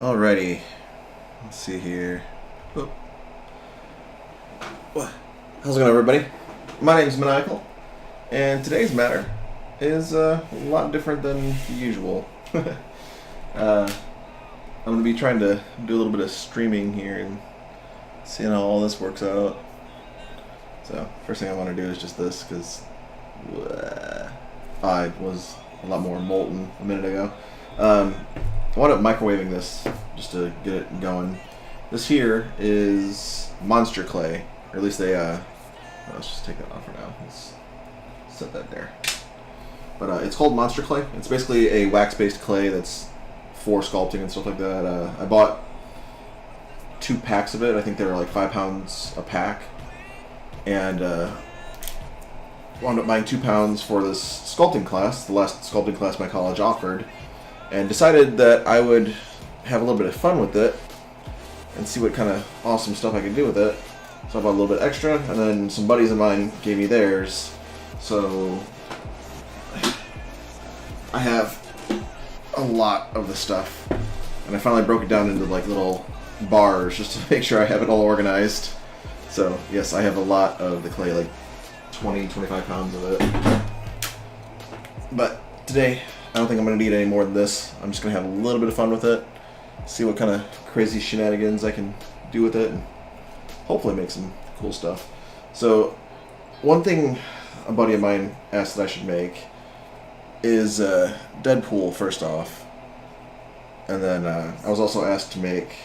Alrighty, let's see here. Oh. How's it going, everybody? My name's Maniacal, and today's matter is a lot different than usual. I'm going to be trying to do a little bit of streaming here and seeing how all this works out. So, first thing I want to do is just this, because I was a lot more molten a minute ago. I wound up microwaving this just to get it going. This here is monster clay, or at least they, let's just take that off for now. Let's set that there. But it's called monster clay. It's basically a wax-based clay that's for sculpting and stuff like that. I bought 2 packs of it. I think they were like 5 pounds a pack. And wound up buying 2 pounds for this sculpting class, the last sculpting class my college offered, and decided that I would have a little bit of fun with it and see what kind of awesome stuff I could do with it. So I bought a little bit extra, and then some buddies of mine gave me theirs. So I have a lot of the stuff, and I finally broke it down into like little bars just to make sure I have it all organized. So yes, I have a lot of the clay, like 20-25 pounds of it. But today, I don't think I'm going to need any more than this. I'm just going to have a little bit of fun with it, see what kind of crazy shenanigans I can do with it, and hopefully make some cool stuff. So, one thing a buddy of mine asked that I should make is Deadpool first off. And then I was also asked to make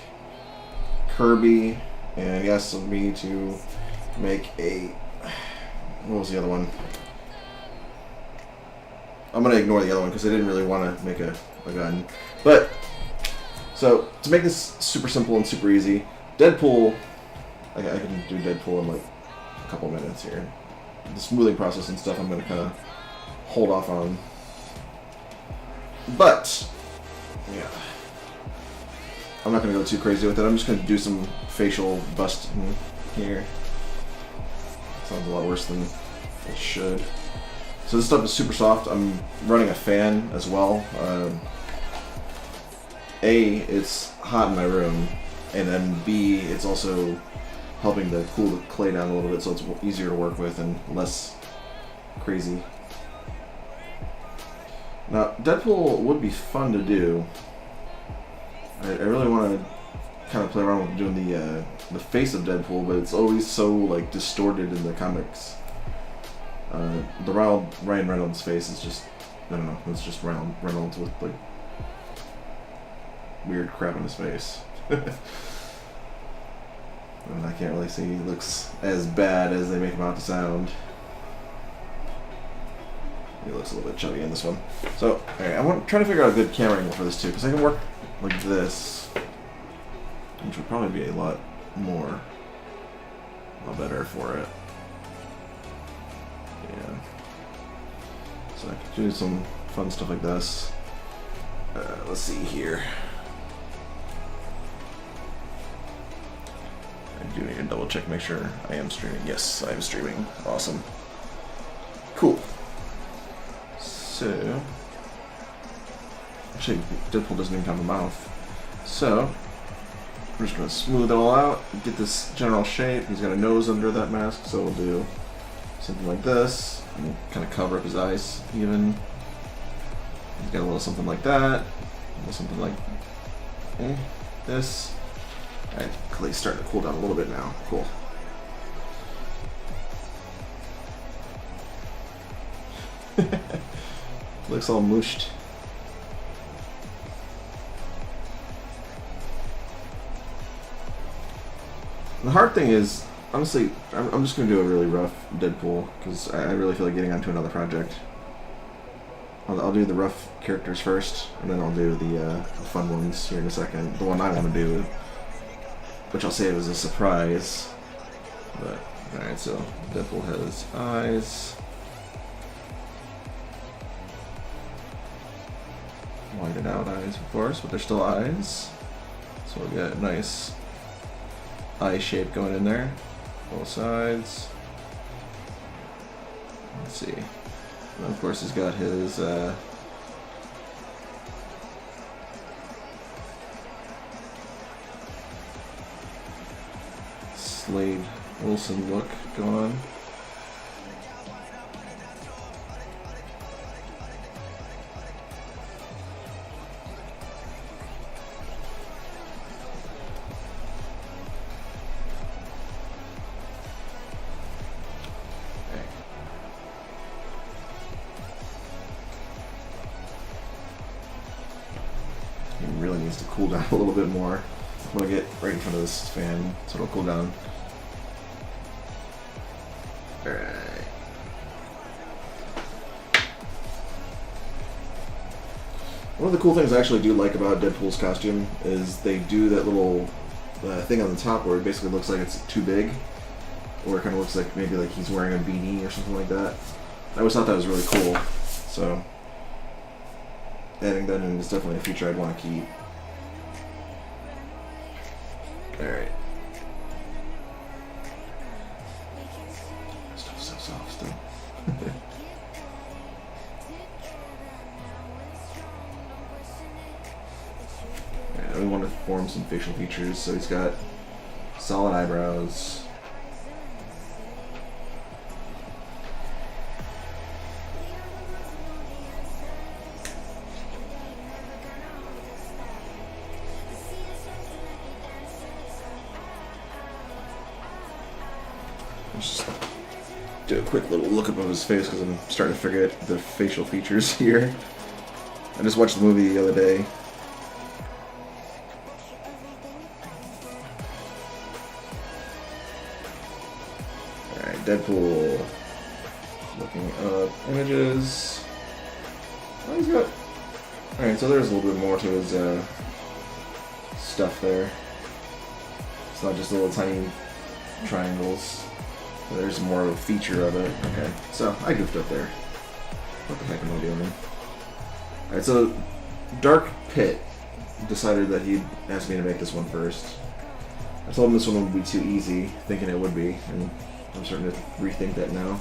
Kirby, and he asked me to make a... what was the other one? I'm going to ignore the other one because I didn't really want to make a gun. But, so, to make this super simple and super easy, Deadpool, I can do Deadpool in like a couple minutes here. The smoothing process and stuff I'm going to kind of hold off on. But, yeah, I'm not going to go too crazy with it. I'm just going to do some facial busting here. Sounds a lot worse than it should. So this stuff is super soft. I'm running a fan as well. A, it's hot in my room, and then B, it's also helping to cool the clay down a little bit so it's easier to work with and less crazy. Now, Deadpool would be fun to do. I really want to kind of play around with doing the face of Deadpool, but it's always so like distorted in the comics. The Ryan Reynolds face is just, I don't know, it's just Ryan Reynolds with like weird crap in his face. And I can't really see he looks as bad as they make him out to sound. He looks a little bit chubby in this one. So, alright, I'm trying to figure out a good camera angle for this too, because I can work like this, which would probably be a lot better for it. Yeah. So I could do some fun stuff like this. Let's see here. I do need to double check, make sure I am streaming. Yes, I am streaming. Awesome. Cool. So, actually, Deadpool doesn't even have a mouth. So, I'm just going to smooth it all out, get this general shape. He's got a nose under that mask, so we'll do something like this, and we'll kind of cover up his eyes even. He's got a little something like that, a little something like this. Alright, clay's starting to cool down a little bit now. Cool. Looks all mooshed. The hard thing is, honestly, I'm just going to do a really rough Deadpool, because I really feel like getting onto another project. I'll do the rough characters first, and then I'll do the fun ones here in a second. The one I want to do, which I'll save as a surprise. But, alright, so Deadpool has eyes. Whited out eyes, of course, but they're still eyes. So we'll get a nice eye shape going in there. Both sides. Let's see. And of course he's got his Slade Wilson look going on. He really needs to cool down a little bit more. I'm gonna get right in front of this fan so it'll cool down. Alright. One of the cool things I actually do like about Deadpool's costume is they do that little thing on the top where it basically looks like it's too big, or it kind of looks like maybe like he's wearing a beanie or something like that. I always thought that was really cool, so adding that in is definitely a feature I'd want to keep. Alright. Stuff's so soft still. Alright, we want to form some facial features, so he's got solid eyebrows. Just do a quick little look up of his face because I'm starting to forget the facial features here. I just watched the movie the other day. Alright, Deadpool. Looking up images. Oh, he's got... Alright, so there's a little bit more to his stuff there. It's not just little tiny triangles. There's more of a feature of it. Okay, so I goofed up there. What the heck am I doing? Alright, so Dark Pit decided that he'd ask me to make this one first. I told him this one would be too easy, thinking it would be, and I'm starting to rethink that now.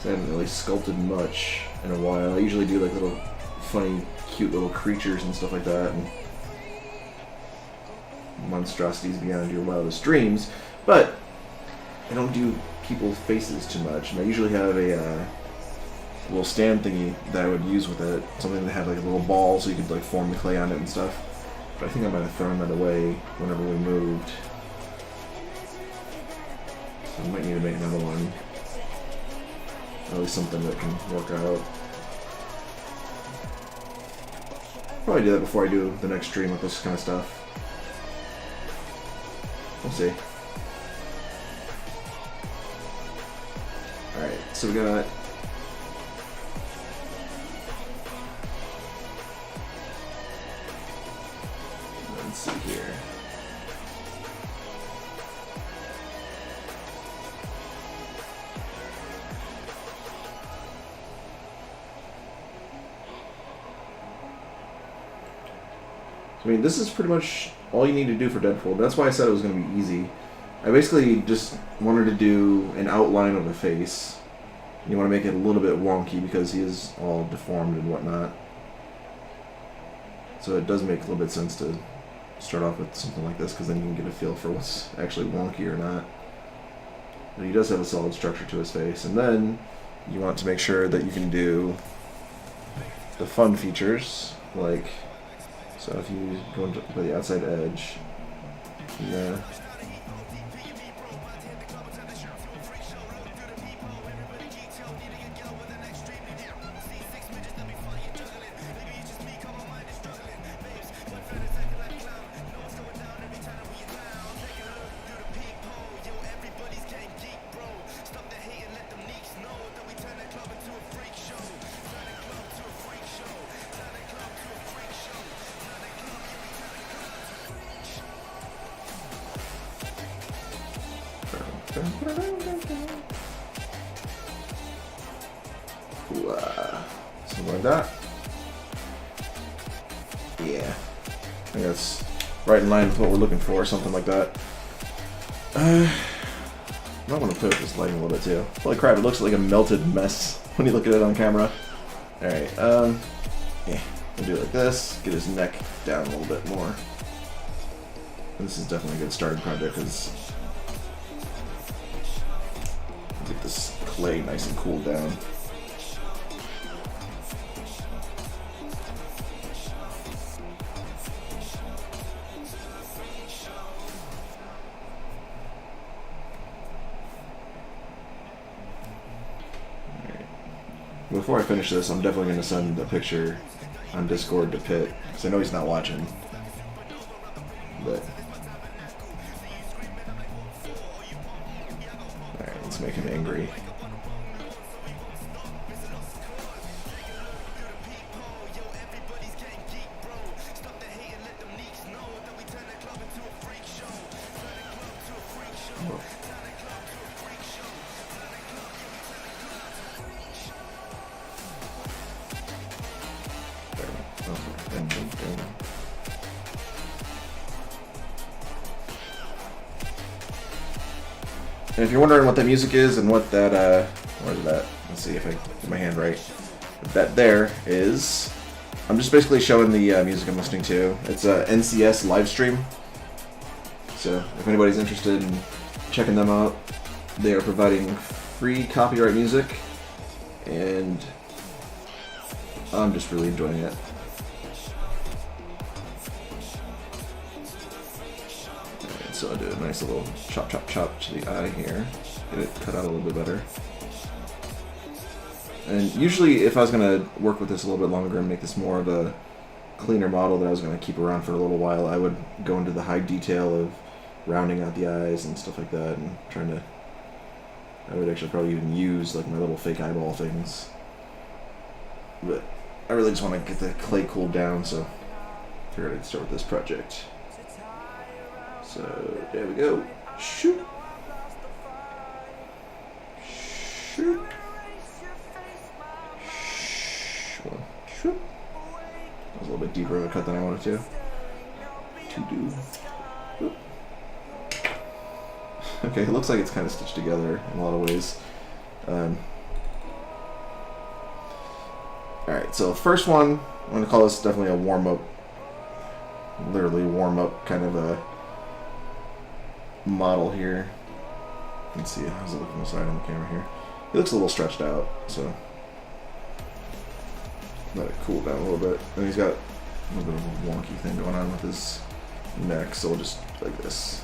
So I haven't really sculpted much in a while. I usually do like little funny, cute little creatures and stuff like that, and monstrosities beyond your wildest dreams, but I don't do people's faces too much, and I usually have a little stand thingy that I would use with it, something that had like a little ball so you could like form the clay on it and stuff. But I think I might have thrown that away whenever we moved. So I might need to make another one. At least something that can work out. Probably do that before I do the next stream with this kind of stuff. We'll see. Alright, so we got let's see here. I mean, this is pretty much all you need to do for Deadpool. That's why I said it was going to be easy. I basically just wanted to do an outline of the face. You want to make it a little bit wonky because he is all deformed and whatnot. So it does make a little bit of sense to start off with something like this, because then you can get a feel for what's actually wonky or not. But he does have a solid structure to his face. And then you want to make sure that you can do the fun features, like, so if you go into the outside edge, yeah. Something like that. Yeah. I think that's right in line with what we're looking for, something like that. I might want to play with this lighting a little bit too. Holy crap, it looks like a melted mess when you look at it on camera. Alright, yeah, we'll do it like this, get his neck down a little bit more. This is definitely a good starting project because get this clay nice and cooled down. Before I finish this, I'm definitely going to send a picture on Discord to Pitt, because I know he's not watching. But alright, let's make him angry. And if you're wondering what that music is and what that, what is that? Let's see if I get my hand right. That there is, I'm just basically showing the music I'm listening to. It's a NCS live stream. So if anybody's interested in checking them out, they are providing free copyright music, and I'm just really enjoying it. So I'll do a nice little chop, chop, chop to the eye here. Get it cut out a little bit better. And usually if I was going to work with this a little bit longer and make this more of a cleaner model that I was going to keep around for a little while, I would go into the high detail of rounding out the eyes and stuff like that, and trying to... I would actually probably even use like my little fake eyeball things. But I really just want to get the clay cooled down, so I figured I'd start with this project. So, there we go. Shoot. Shoot. Shoot. That was a little bit deeper of a cut than I wanted to do. Oop. Okay, it looks like it's kind of stitched together in a lot of ways. Alright, so first one, I'm going to call this definitely a warm-up. Literally warm-up kind of a model here. You can see how's it look from the side on the camera here. He looks a little stretched out, so let it cool down a little bit. And he's got a little bit of a wonky thing going on with his neck, so we'll just like this.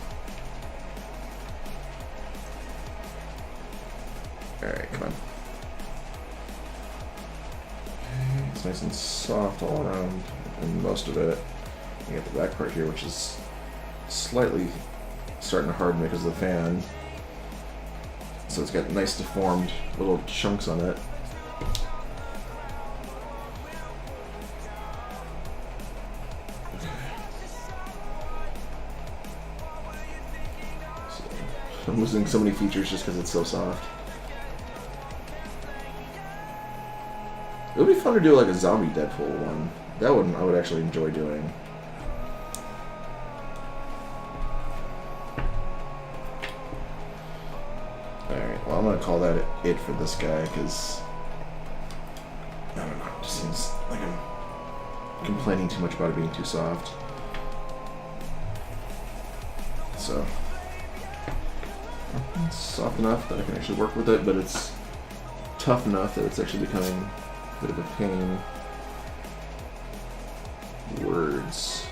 Alright, come on. Okay, it's nice and soft all around, and most of it. You get the back part here, which is slightly starting to harden because of the fan. So it's got nice deformed little chunks on it. Okay. So I'm losing so many features just because it's so soft. It would be fun to do like a zombie Deadpool one. That one I would actually enjoy doing. Alright, well I'm going to call that it for this guy, because I don't know, it just seems like I'm complaining too much about it being too soft. So, it's soft enough that I can actually work with it, but it's tough enough that it's actually becoming a bit of a pain. Words.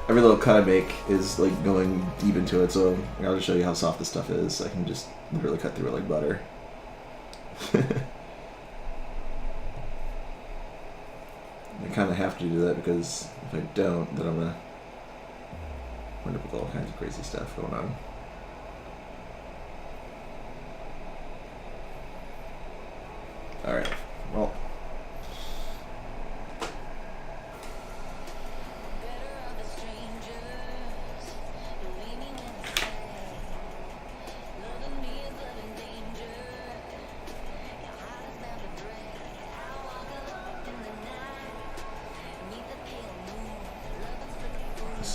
Every little cut I make is like going deep into it, so I'll just show you how soft this stuff is. I can just literally cut through it like butter. I kind of have to do that, because if I don't, then I'm gonna end up with all kinds of crazy stuff going on. Alright, well.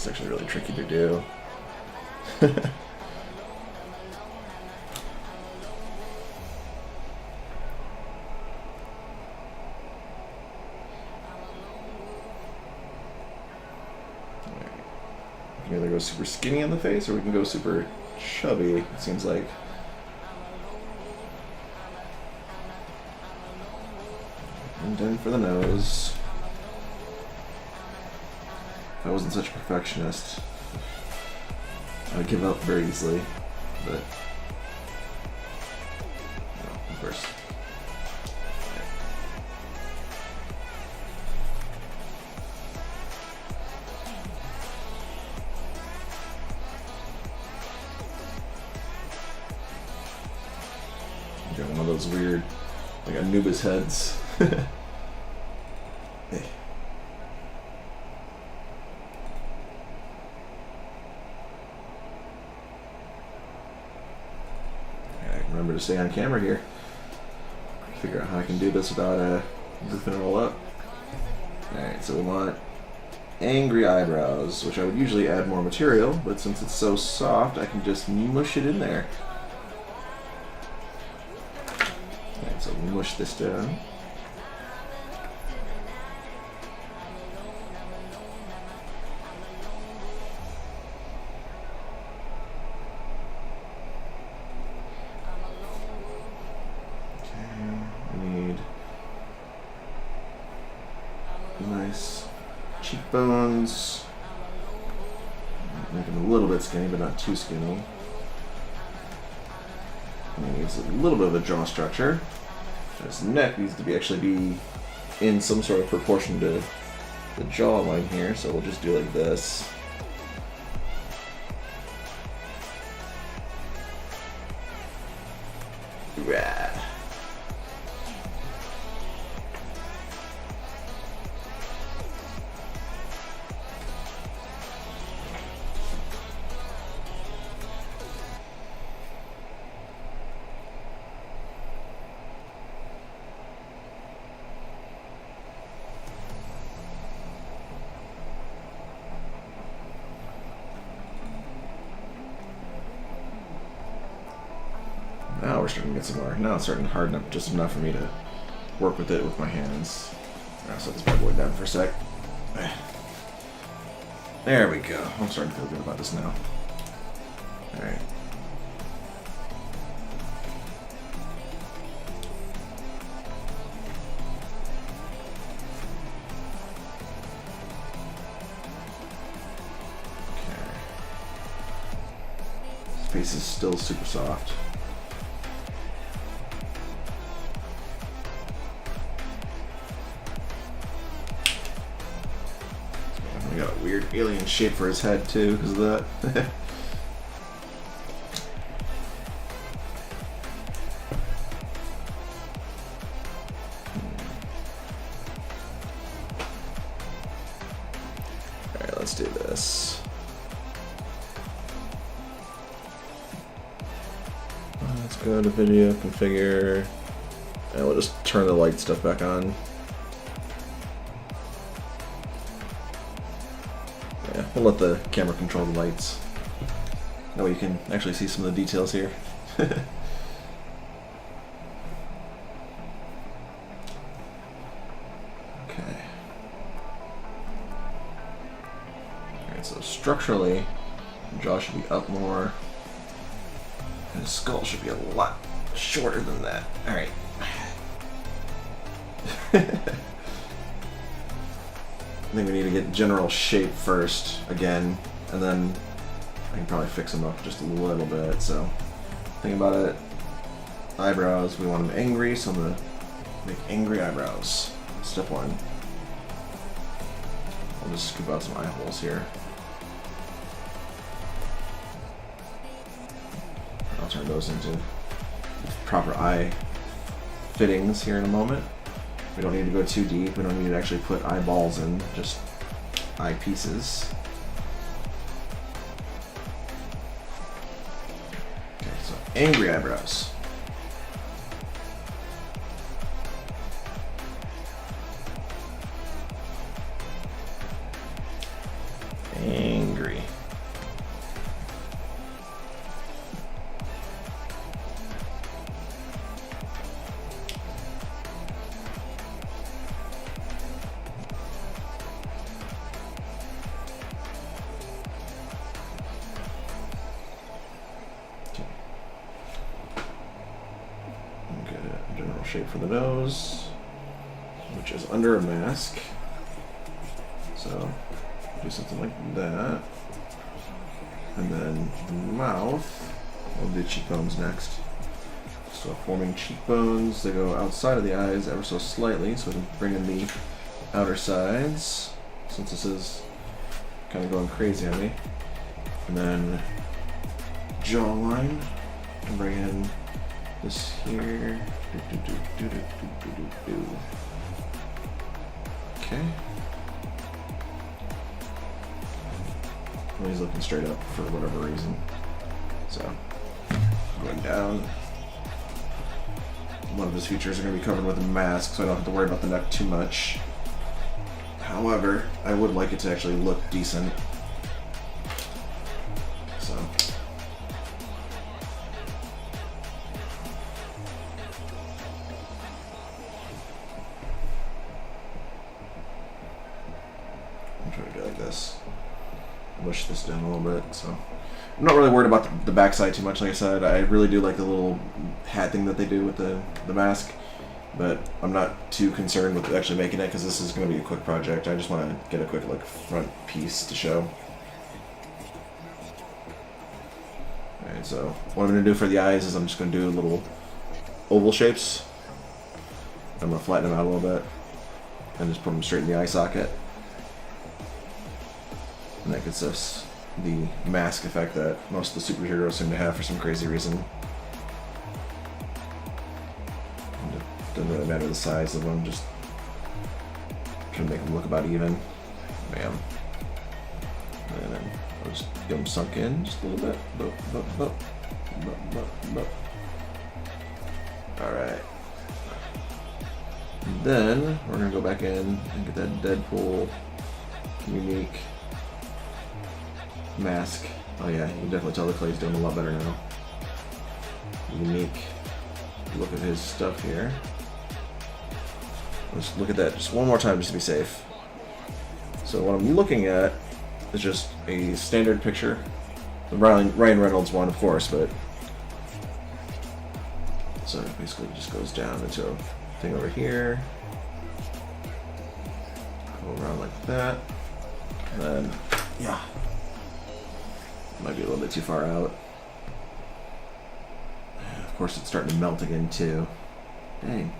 This is actually really tricky to do. We can either go super skinny on the face or we can go super chubby, it seems like. And then for the nose. If I wasn't such a perfectionist, I would give up very easily, but no, of course. Got one of those weird, like Anubis heads. Hey. Remember to stay on camera here. Figure out how I can do this without goofing it all up. Alright, so we want angry eyebrows, which I would usually add more material, but since it's so soft, I can just mush it in there. Alright, so mush this down. Nice cheekbones. Make them a little bit skinny, but not too skinny. And he needs a little bit of a jaw structure. His neck needs to actually be in some sort of proportion to the jawline here, so we'll just do like this. Rad. Now we're starting to get some more. Now it's starting to harden up just enough for me to work with it with my hands. I'll set this bad boy down for a sec. There we go. I'm starting to feel good about this now. Alright. Okay. This face is still super soft. We got a weird alien shape for his head too because of that. Alright, let's do this. Let's go to video, configure, and we'll just turn the light stuff back on. Yeah, we'll let the camera control the lights. That way you can actually see some of the details here. Okay. Alright, so structurally, the jaw should be up more, and his skull should be a lot shorter than that. Alright. I think we need to get general shape first, again, and then I can probably fix them up just a little bit. So, think about it. Eyebrows, we want them angry, so I'm going to make angry eyebrows. Step one. I'll just scoop out some eye holes here. I'll turn those into proper eye fittings here in a moment. We don't need to go too deep. We don't need to actually put eyeballs in, just eye pieces. Okay, so angry eyebrows. Angry. shape for the nose, which is under a mask. So do something like that. And then the mouth, we'll do cheekbones next. So forming cheekbones, they go outside of the eyes ever so slightly, so we can bring in the outer sides, since this is kind of going crazy on me. And then jawline, and bring in this here. Okay. Well, he's looking straight up for whatever reason. So, going down. One of his features are going to be covered with a mask, so I don't have to worry about the neck too much. However, I would like it to actually look decent. So. I'm trying to do like this. Mush this down a little bit, so. I'm not really worried about the backside too much, like I said. I really do like the little hat thing that they do with the mask, but I'm not too concerned with actually making it because this is going to be a quick project. I just want to get a quick like front piece to show. Alright, so what I'm going to do for the eyes is I'm just going to do little oval shapes. I'm going to flatten them out a little bit and just put them straight in the eye socket. And that gets us the mask effect that most of the superheroes seem to have for some crazy reason. And it doesn't really matter the size of them, just trying to make them look about even. Bam. And then I'll just get them sunk in just a little bit. Alright. Then we're going to go back in and get that Deadpool unique mask. Oh yeah, you can definitely tell the clay's doing a lot better now. Unique look at his stuff here. Let's look at that just one more time just to be safe. So what I'm looking at is just a standard picture. The Ryan Reynolds one, of course, but so it basically just goes down into a thing over here. Go around like that. And then, yeah. Might be a little bit too far out. Of course, it's starting to melt again, too. Dang.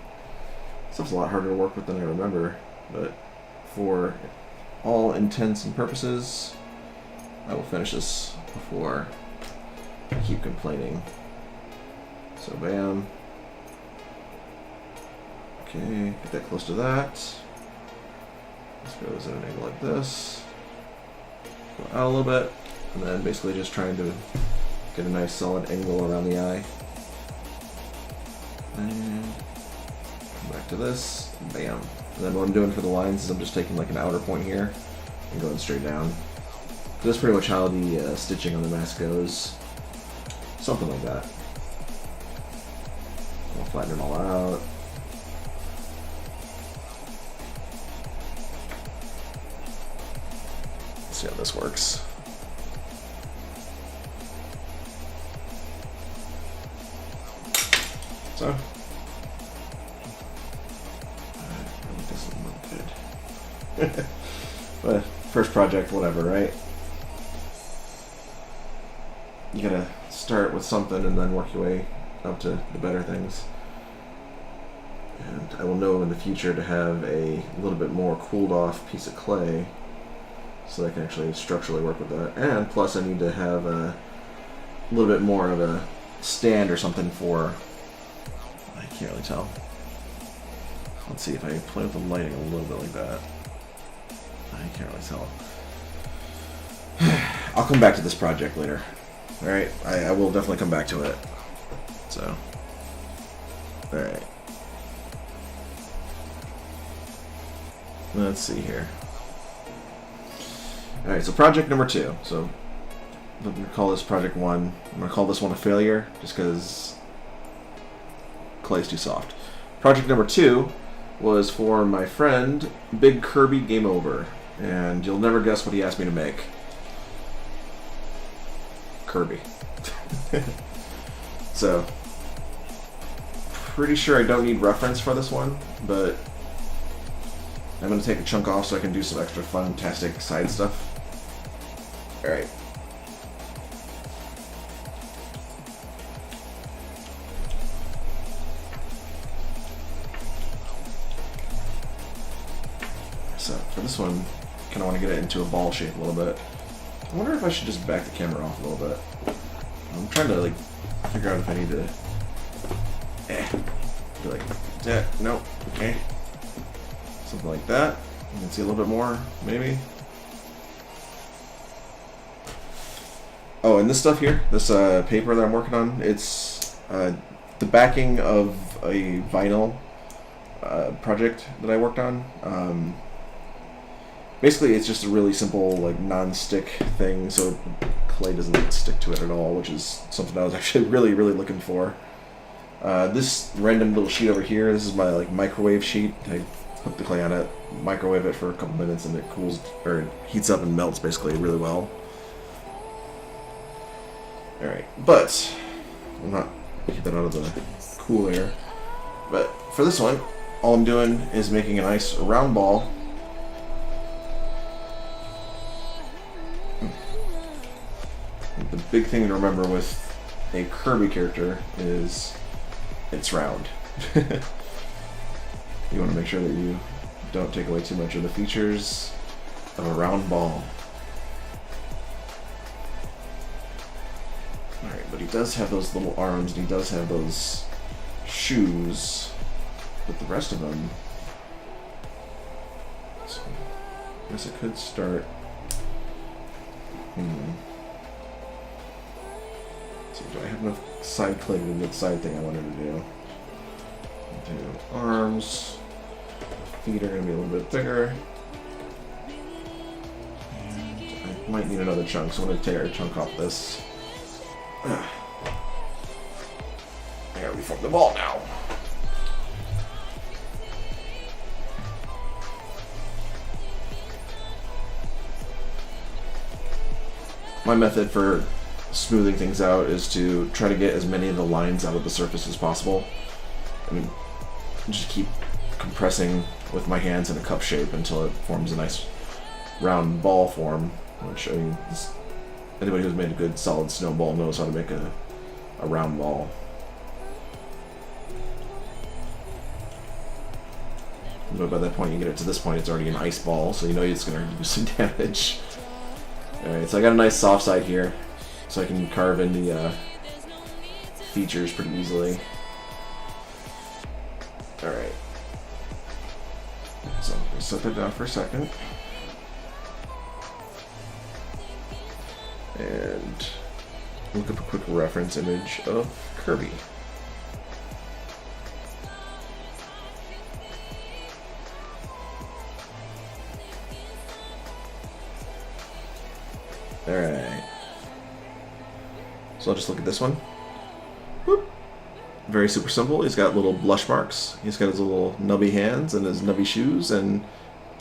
Stuff's a lot harder to work with than I remember, but for all intents and purposes, I will finish this before I keep complaining. So, bam. Okay, get that close to that. This goes at an angle like this. Go out a little bit. And then basically just trying to get a nice solid angle around the eye. And come back to this. Bam. And then what I'm doing for the lines is I'm just taking like an outer point here and going straight down. That's pretty much how the stitching on the mask goes. Something like that. I'll flatten it all out. Let's see how this works. So, it doesn't look good. But first project, whatever, right? You gotta start with something and then work your way up to the better things. And I will know in the future to have a little bit more cooled off piece of clay so I can actually structurally work with that. And plus I need to have a little bit more of a stand or something for, I can't really tell. Let's see if I play with the lighting a little bit like that. I can't really tell. I'll come back to this project later. Alright, I will definitely come back to it. So, alright. Let's see here. Alright, so project number 2. So, I'm going to call this project 1. I'm going to call this one a failure, just because clay's too soft. Project number 2 was for my friend, Big Kirby Game Over. And you'll never guess what he asked me to make. Kirby. So, pretty sure I don't need reference for this one, but I'm going to take a chunk off so I can do some extra fun-tastic side stuff. Alright. So, for this one, I kind of want to get it into a ball shape a little bit. I wonder if I should just back the camera off a little bit. I'm trying to, like, figure out if I need to... be like, no, okay. Something like that. You can see a little bit more, maybe. Oh, and this stuff here, this paper that I'm working on, it's the backing of a vinyl project that I worked on. Basically, it's just a really simple, like, non-stick thing, so clay doesn't stick to it at all, which is something I was actually really, really looking for. This random little sheet over here, this is my, like, microwave sheet. I hook the clay on it, microwave it for a couple minutes, and it cools, or it heats up and melts, basically, really well. Alright, but I'm not keep that out of the cool air. But for this one, all I'm doing is making a nice round ball. The big thing to remember with a Kirby character is it's round. You want to make sure that you don't take away too much of the features of a round ball. Alright, but he does have those little arms, and he does have those shoes, but the rest of them... So, I guess I could start... So do I have enough side clay to do the side thing I wanted to do? Do arms, feet are going to be a little bit bigger. And I might need another chunk, so I'm going to tear a chunk off this. I gotta reform the ball now. My method for smoothing things out is to try to get as many of the lines out of the surface as possible. I mean, just keep compressing with my hands in a cup shape until it forms a nice round ball form, which, I mean, anybody who's made a good solid snowball knows how to make a round ball. But by that point, you get it to this point, it's already an ice ball, so you know it's going to do some damage. Alright, so I got a nice soft side here, so I can carve in the features pretty easily. Alright. So, I'm going to set that down for a second. And look up a quick reference image of Kirby. Alright. So I'll just look at this one. Whoop. Very super simple. He's got little blush marks. He's got his little nubby hands and his nubby shoes and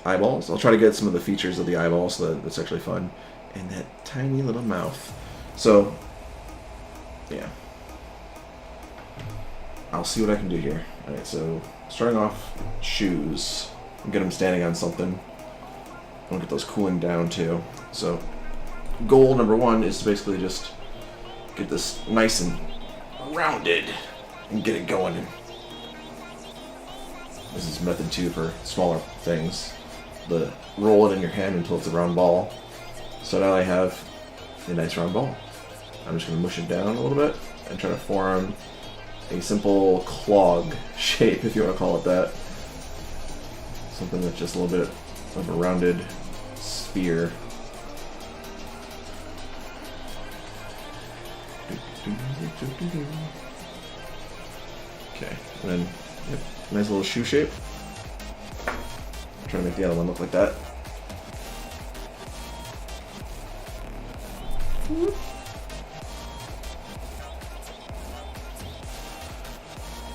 eyeballs. I'll try to get some of the features of the eyeballs so that it's actually fun. And that tiny little mouth. So, yeah. I'll see what I can do here. Alright, so starting off, shoes. I'll get him standing on something. I'll get those cooling down too. So, goal number one is to basically just get this nice and rounded and get it going. This is method 2 for smaller things. Roll it in your hand until it's a round ball. So now I have a nice round ball. I'm just going to mush it down a little bit and try to form a simple clog shape, if you want to call it that. Something that's just a little bit of a rounded sphere. Okay, and then yep, nice little shoe shape. I'm trying to make the other one look like that.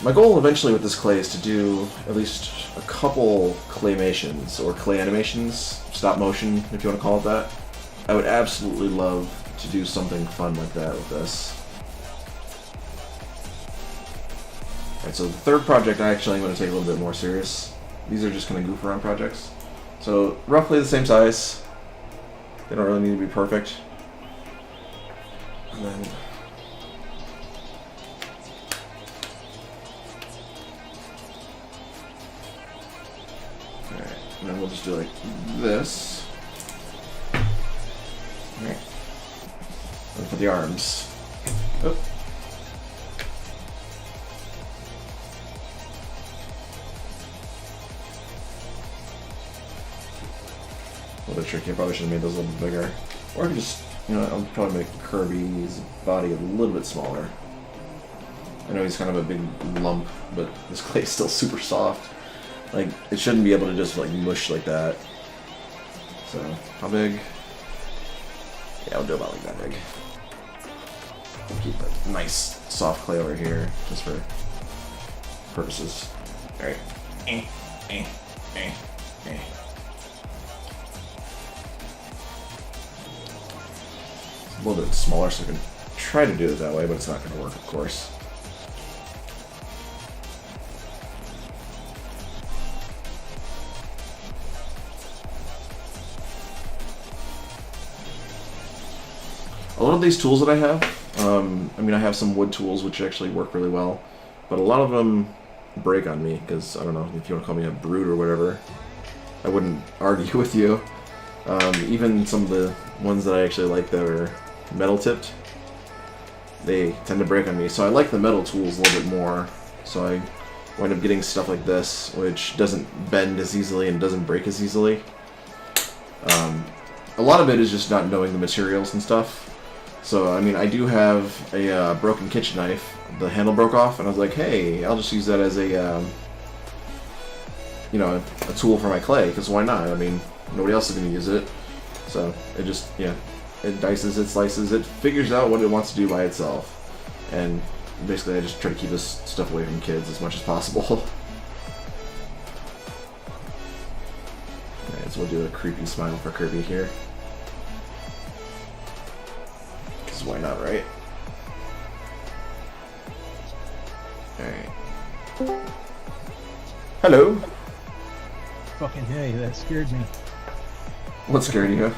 My goal eventually with this clay is to do at least a couple claymations or clay animations, stop motion if you want to call it that. I would absolutely love to do something fun like that with this. Alright, so the third project I actually am going to take a little bit more serious. These are just kind of goof around projects. So roughly the same size. They don't really need to be perfect. And then alright, and then we'll just do like this. Alright. And for the arms. Oh. A little bit tricky. I probably should have made those a little bit bigger. Or I could just, you know, I'll probably make Kirby's body a little bit smaller. I know he's kind of a big lump, but this clay is still super soft. Like, it shouldn't be able to just, like, mush like that. So, how big? Yeah, I'll do about like that big. We'll keep a nice soft clay over here, just for purposes. Alright. A little bit smaller, so I can try to do it that way, but it's not going to work, of course. A lot of these tools that I have, I mean, I have some wood tools which actually work really well, but a lot of them break on me, because, I don't know, if you want to call me a brute or whatever, I wouldn't argue with you. Even some of the ones that I actually like that are metal tipped, they tend to break on me, so I like the metal tools a little bit more, so I wind up getting stuff like this, which doesn't bend as easily and doesn't break as easily. A lot of it is just not knowing the materials and stuff. So, I mean, I do have a broken kitchen knife. The handle broke off, and I was like, hey, I'll just use that as a, you know, a tool for my clay, because why not? I mean, nobody else is going to use it. So, it just, yeah, it dices, it slices, it figures out what it wants to do by itself. And basically, I just try to keep this stuff away from kids as much as possible. Alright, so we'll do a creepy smile for Kirby here. Why not, right? Alright. Hello! Fucking hey, that scared me. What scared you?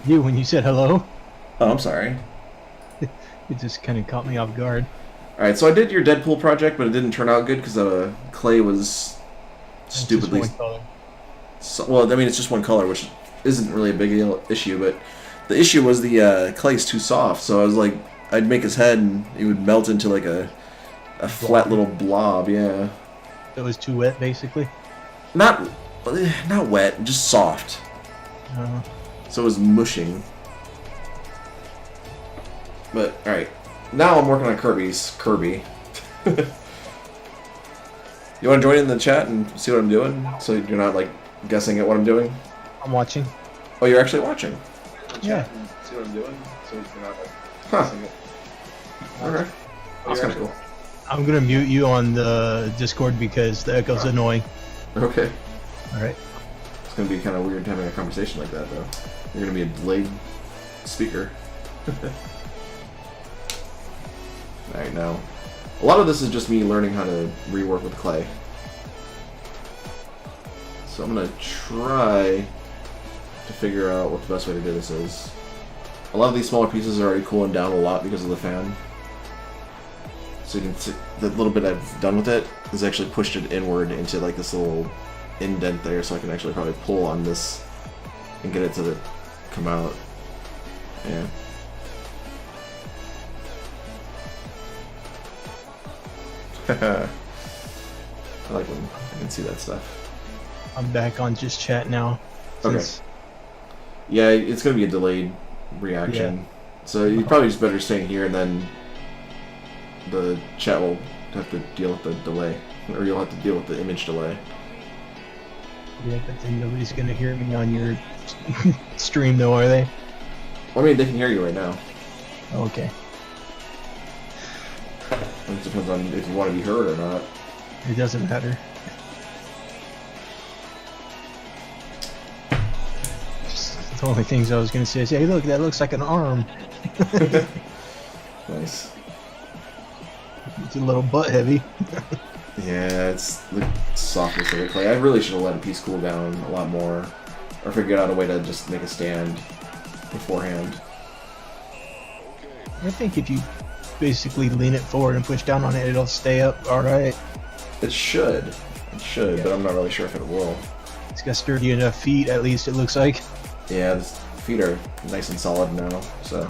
You, when you said hello. Oh, I'm sorry. It just kind of caught me off guard. Alright, so I did your Deadpool project, but it didn't turn out good because the clay was stupidly... It's just one color. So, well, I mean, it's just one color, which isn't really a big issue, but the issue was the clay's too soft, so I was like, I'd make his head and it would melt into like a flat little blob, yeah. It was too wet, basically? Not wet, just soft. So it was mushing. But, alright. Now I'm working on Kirby. You want to join in the chat and see what I'm doing? So you're not, like, guessing at what I'm doing? I'm watching. Oh, you're actually watching? Yeah. See what I'm doing? So you're not, like, guessing it. Okay. That's kind of cool. I'm gonna mute you on the Discord because the echo's annoying. Okay. Alright. It's gonna be kind of weird having a conversation like that, though. You're gonna be a delayed speaker. Alright, now. A lot of this is just me learning how to rework with clay. So I'm gonna try to figure out what the best way to do this is. A lot of these smaller pieces are already cooling down a lot because of the fan. So you can see the little bit I've done with it is actually pushed it inward into like this little indent there, so I can actually probably pull on this and get it to come out. Yeah. I like when I can see that stuff. I'm back on just chat now. Okay. Yeah, it's gonna be a delayed reaction. Yeah. So you probably just better stay here, and then the chat will have to deal with the delay, or you'll have to deal with the image delay. Yeah, but then nobody's gonna hear me on your stream, though, are they? Well, I mean, they can hear you right now. Okay. It depends on if you want to be heard or not. It doesn't matter. Just the only things I was gonna say is, hey, look, that looks like an arm. Nice. It's a little butt heavy. Yeah, it's the softness of the clay. I really should have let a piece cool down a lot more, or figured out a way to just make a stand beforehand. I think if you basically lean it forward and push down on it, it'll stay up alright. It should. It should, Yeah. but I'm not really sure if it will. It's got sturdy enough feet, at least it looks like. Yeah, the feet are nice and solid now, so.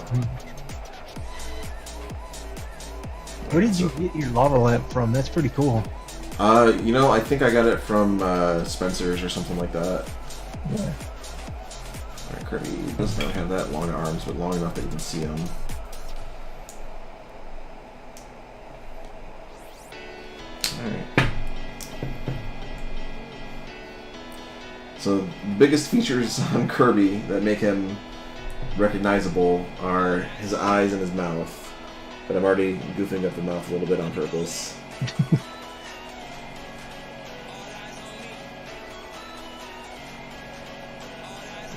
Where did you get your lava lamp from? That's pretty cool. I think I got it from Spencer's or something like that. Yeah. Alright, Kirby does not have that long arms, but long enough that you can see them. Alright. So, the biggest features on Kirby that make him recognizable are his eyes and his mouth. But I'm already goofing up the mouth a little bit on purpose. It's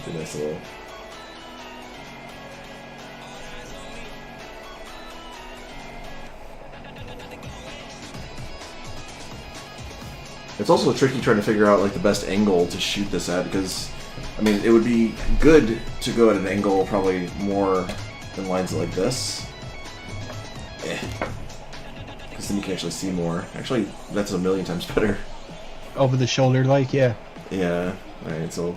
a nice little... It's also tricky trying to figure out like the best angle to shoot this at, because I mean it would be good to go at an angle probably more than lines like this. Because then you can actually see more. Actually, that's a million times better. Over the shoulder, like, yeah. Yeah. Alright, so...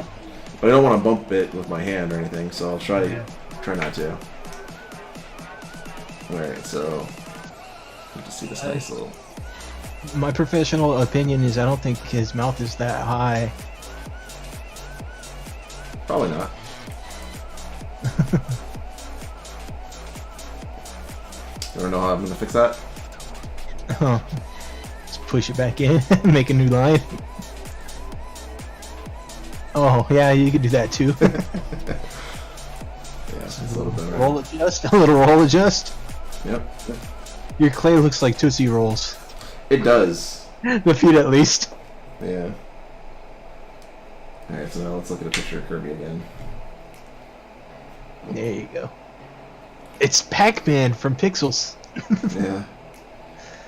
But I don't want to bump it with my hand or anything, so I'll try not to. Alright, so... You can see this nice little... My professional opinion is I don't think his mouth is that high. Probably not. You wanna know how I'm gonna fix that? Huh. Just push it back in, make a new line. Oh, yeah, you could do that too. Yeah, it's a little better. Roll adjust, a little roll adjust. Yep. Your clay looks like Tootsie Rolls. It does. The feet at least. Yeah. Alright, so now let's look at a picture of Kirby again. There you go. It's Pac-Man from Pixels. Yeah.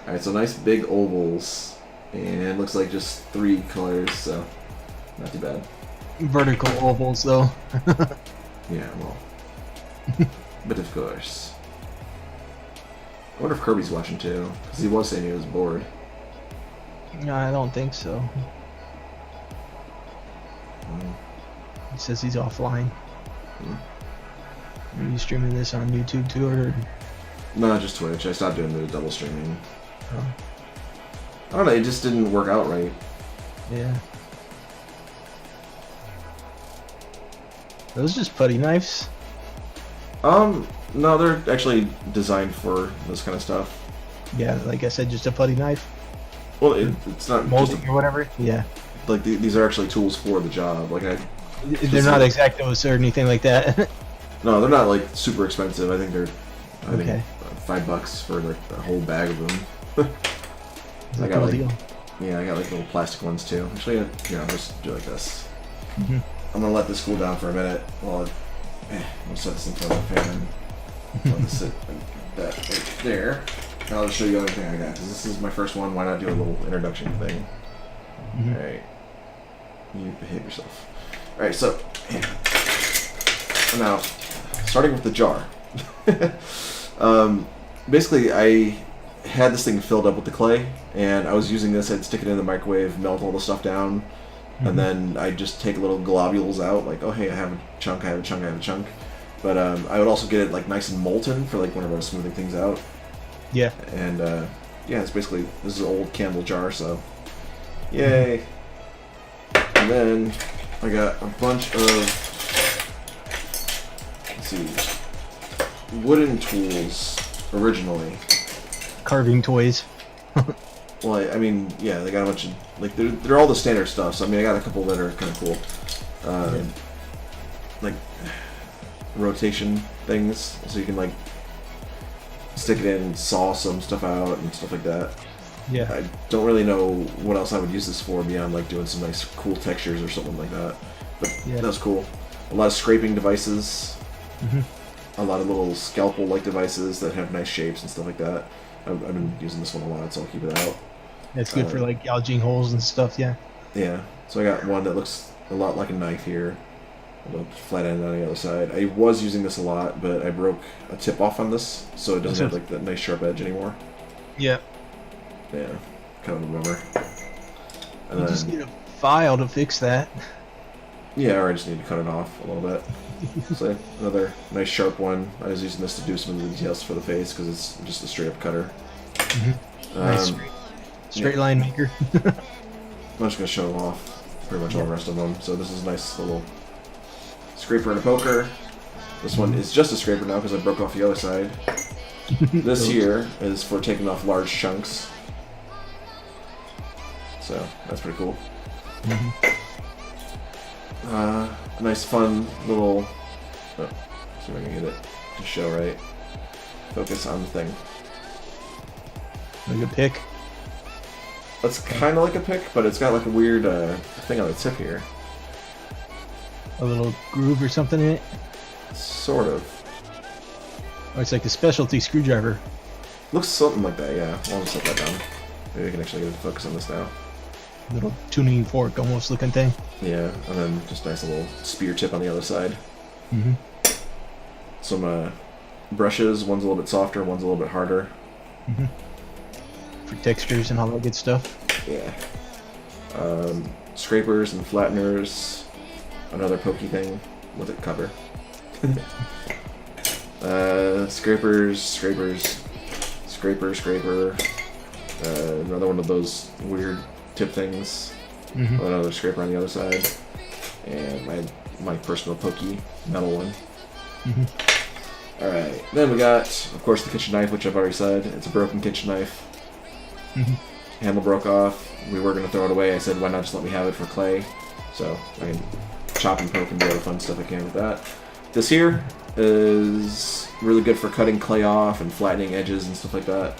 Alright, so nice big ovals. And it looks like just 3 colors, so not too bad. Vertical ovals, though. Yeah, well. But of course. I wonder if Kirby's watching too, because he was saying he was bored. No, I don't think so. He says he's offline. Are you streaming this on YouTube too, or? No, just Twitch. I stopped doing the double streaming. Oh. I don't know, it just didn't work out right. Yeah. Those just putty knives? No, they're actually designed for this kind of stuff. Yeah, like I said, just a putty knife? Well, it's not Molding just or whatever? Yeah. like these are actually tools for the job. Like They're not Exactos or anything like that. No, they're not like super expensive. I think they're Okay. $5 for like a whole bag of them. I got like I got like little plastic ones too. Actually, I'll just do it like this. I'm gonna let this cool down for a minute while I'll set this in front of the fan. Let this sit like that right there. And I'll just show you everything I got, because this is my first one. Why not do a little introduction thing? Alright. You behave yourself. Alright, so now, starting with the jar. Basically, I had this thing filled up with the clay, and I was using this. I'd stick it in the microwave, melt all the stuff down, and then I'd just take little globules out, like, oh hey, I have a chunk, I have a chunk, I have a chunk. But I would also get it like nice and molten for like whenever I was smoothing things out. Yeah. And yeah, it's basically, this is an old Campbell jar, so yay. And then I got a bunch of, let's see, wooden tools originally. Carving toys. Well, I mean, yeah, they got a bunch of, like, they're all the standard stuff, so I mean, I got a couple that are kind of cool. Like, rotation things, so you can, like, stick it in and saw some stuff out and stuff like that. Yeah. I don't really know what else I would use this for beyond, like, doing some nice, cool textures or something like that. But that was cool. A lot of scraping devices. A lot of little scalpel-like devices that have nice shapes and stuff like that. I've been using this one a lot, so I'll keep it out. That's good for like gouging holes and stuff. Yeah. Yeah. So I got one that looks a lot like a knife here. A little flat end on the other side. I was using this a lot, but I broke a tip off on this, so it doesn't have like that nice sharp edge anymore. Yeah. Yeah. Kind of a bummer. And You just need a file to fix that. Yeah, or I just need to cut it off a little bit. So another nice sharp one. I was using this to do some of the details for the face because it's just a straight up cutter. Nice straight line maker. I'm just going to show them off, pretty much all the rest of them. So this is a nice little scraper and a poker. This one is just a scraper now because I broke off the other side. This here is for taking off large chunks. So that's pretty cool. A nice fun little... Oh, see if I can get it to show right. Focus on the thing. Like a pick. That's kind of like a pick, but it's got like a weird thing on the tip here. A little groove or something in it. Sort of. Oh, it's like a specialty screwdriver. Looks something like that, yeah. I'll just set that down. Maybe I can actually get a focus on this now. Little tuning fork almost looking thing. Yeah, and then just nice little spear tip on the other side. Some brushes. One's a little bit softer, one's a little bit harder. For textures and all that good stuff. Yeah. Scrapers and flatteners. Another pokey thing with a cover. Scrapers, scraper. Another one of those weird tip things. Another scraper on the other side. And my personal pokey metal one. Alright, then we got, of course, the kitchen knife, which I've already said. It's a broken kitchen knife. Handle broke off. We were going to throw it away. I said, why not just let me have it for clay? So I can chop and poke and do all the fun stuff I can with that. This here is really good for cutting clay off and flattening edges and stuff like that.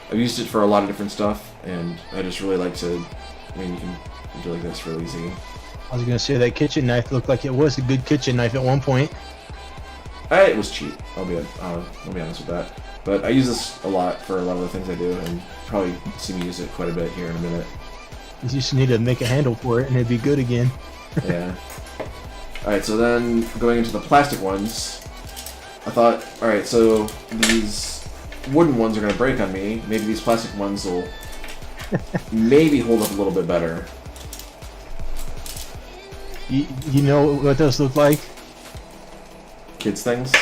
I've used it for a lot of different stuff, and I just really like to, I mean, you can do like this real easy. I was gonna say that kitchen knife looked like it was a good kitchen knife at one point. It was cheap. I'll be honest with that. But I use this a lot for a lot of the things I do, and probably see me use it quite a bit here in a minute. You just need to make a handle for it, and it'd be good again. Yeah. Alright, so then going into the plastic ones, I thought, alright, so these wooden ones are going to break on me. Maybe these plastic ones will maybe hold up a little bit better. You know what those look like? Kids things?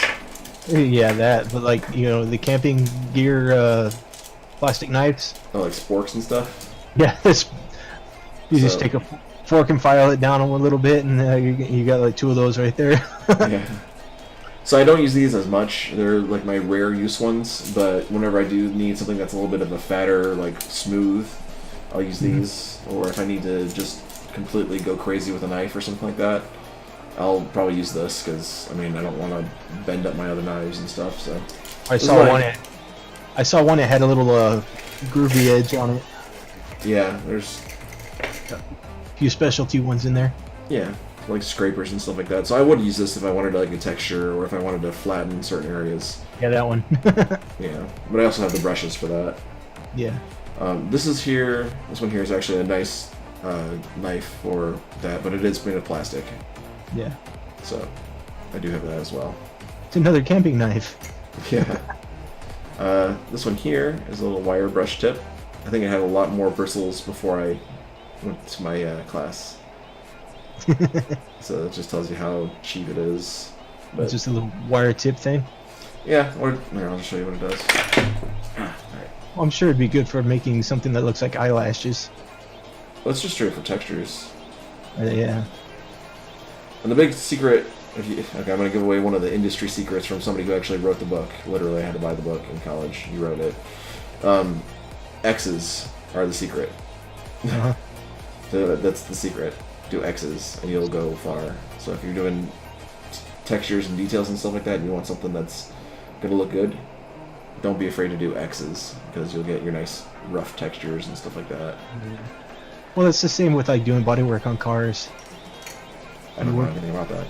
Yeah, that. But like, you know, the camping gear plastic knives. Oh, like sporks and stuff? Yeah, you just take a fork and file it down a little bit, and you got like two of those right there. Yeah. So I don't use these as much. They're like my rare use ones, but whenever I do need something that's a little bit of a fatter, like smooth, I'll use these. Or if I need to just completely go crazy with a knife or something like that, I'll probably use this because, I mean, I don't want to bend up my other knives and stuff. So I saw one that had a little groovy edge on it. Yeah, there's a few specialty ones in there. Yeah, like scrapers and stuff like that. So I would use this if I wanted like a texture or if I wanted to flatten certain areas. Yeah, that one. Yeah, but I also have the brushes for that. Yeah. This one here is actually a nice knife for that, but it is made of plastic. Yeah. So I do have that as well. It's another camping knife. Yeah. This one here is a little wire brush tip. I think I had a lot more bristles before I went to my class. So it just tells you how cheap it is. But it's just a little wire tip thing. Yeah, or here, I'll just show you what it does. Alright. Well, I'm sure it'd be good for making something that looks like eyelashes. Well, it's just straight for textures. Yeah. And the big secret, okay, I'm going to give away one of the industry secrets from somebody who actually wrote the book. Literally, I had to buy the book in college. He wrote it. X's are the secret. So that's the secret. Do X's and you'll go far. So if you're doing textures and details and stuff like that and you want something that's going to look good, don't be afraid to do X's because you'll get your nice rough textures and stuff like that. Well, it's the same with like doing bodywork on cars. I don't know anything about that.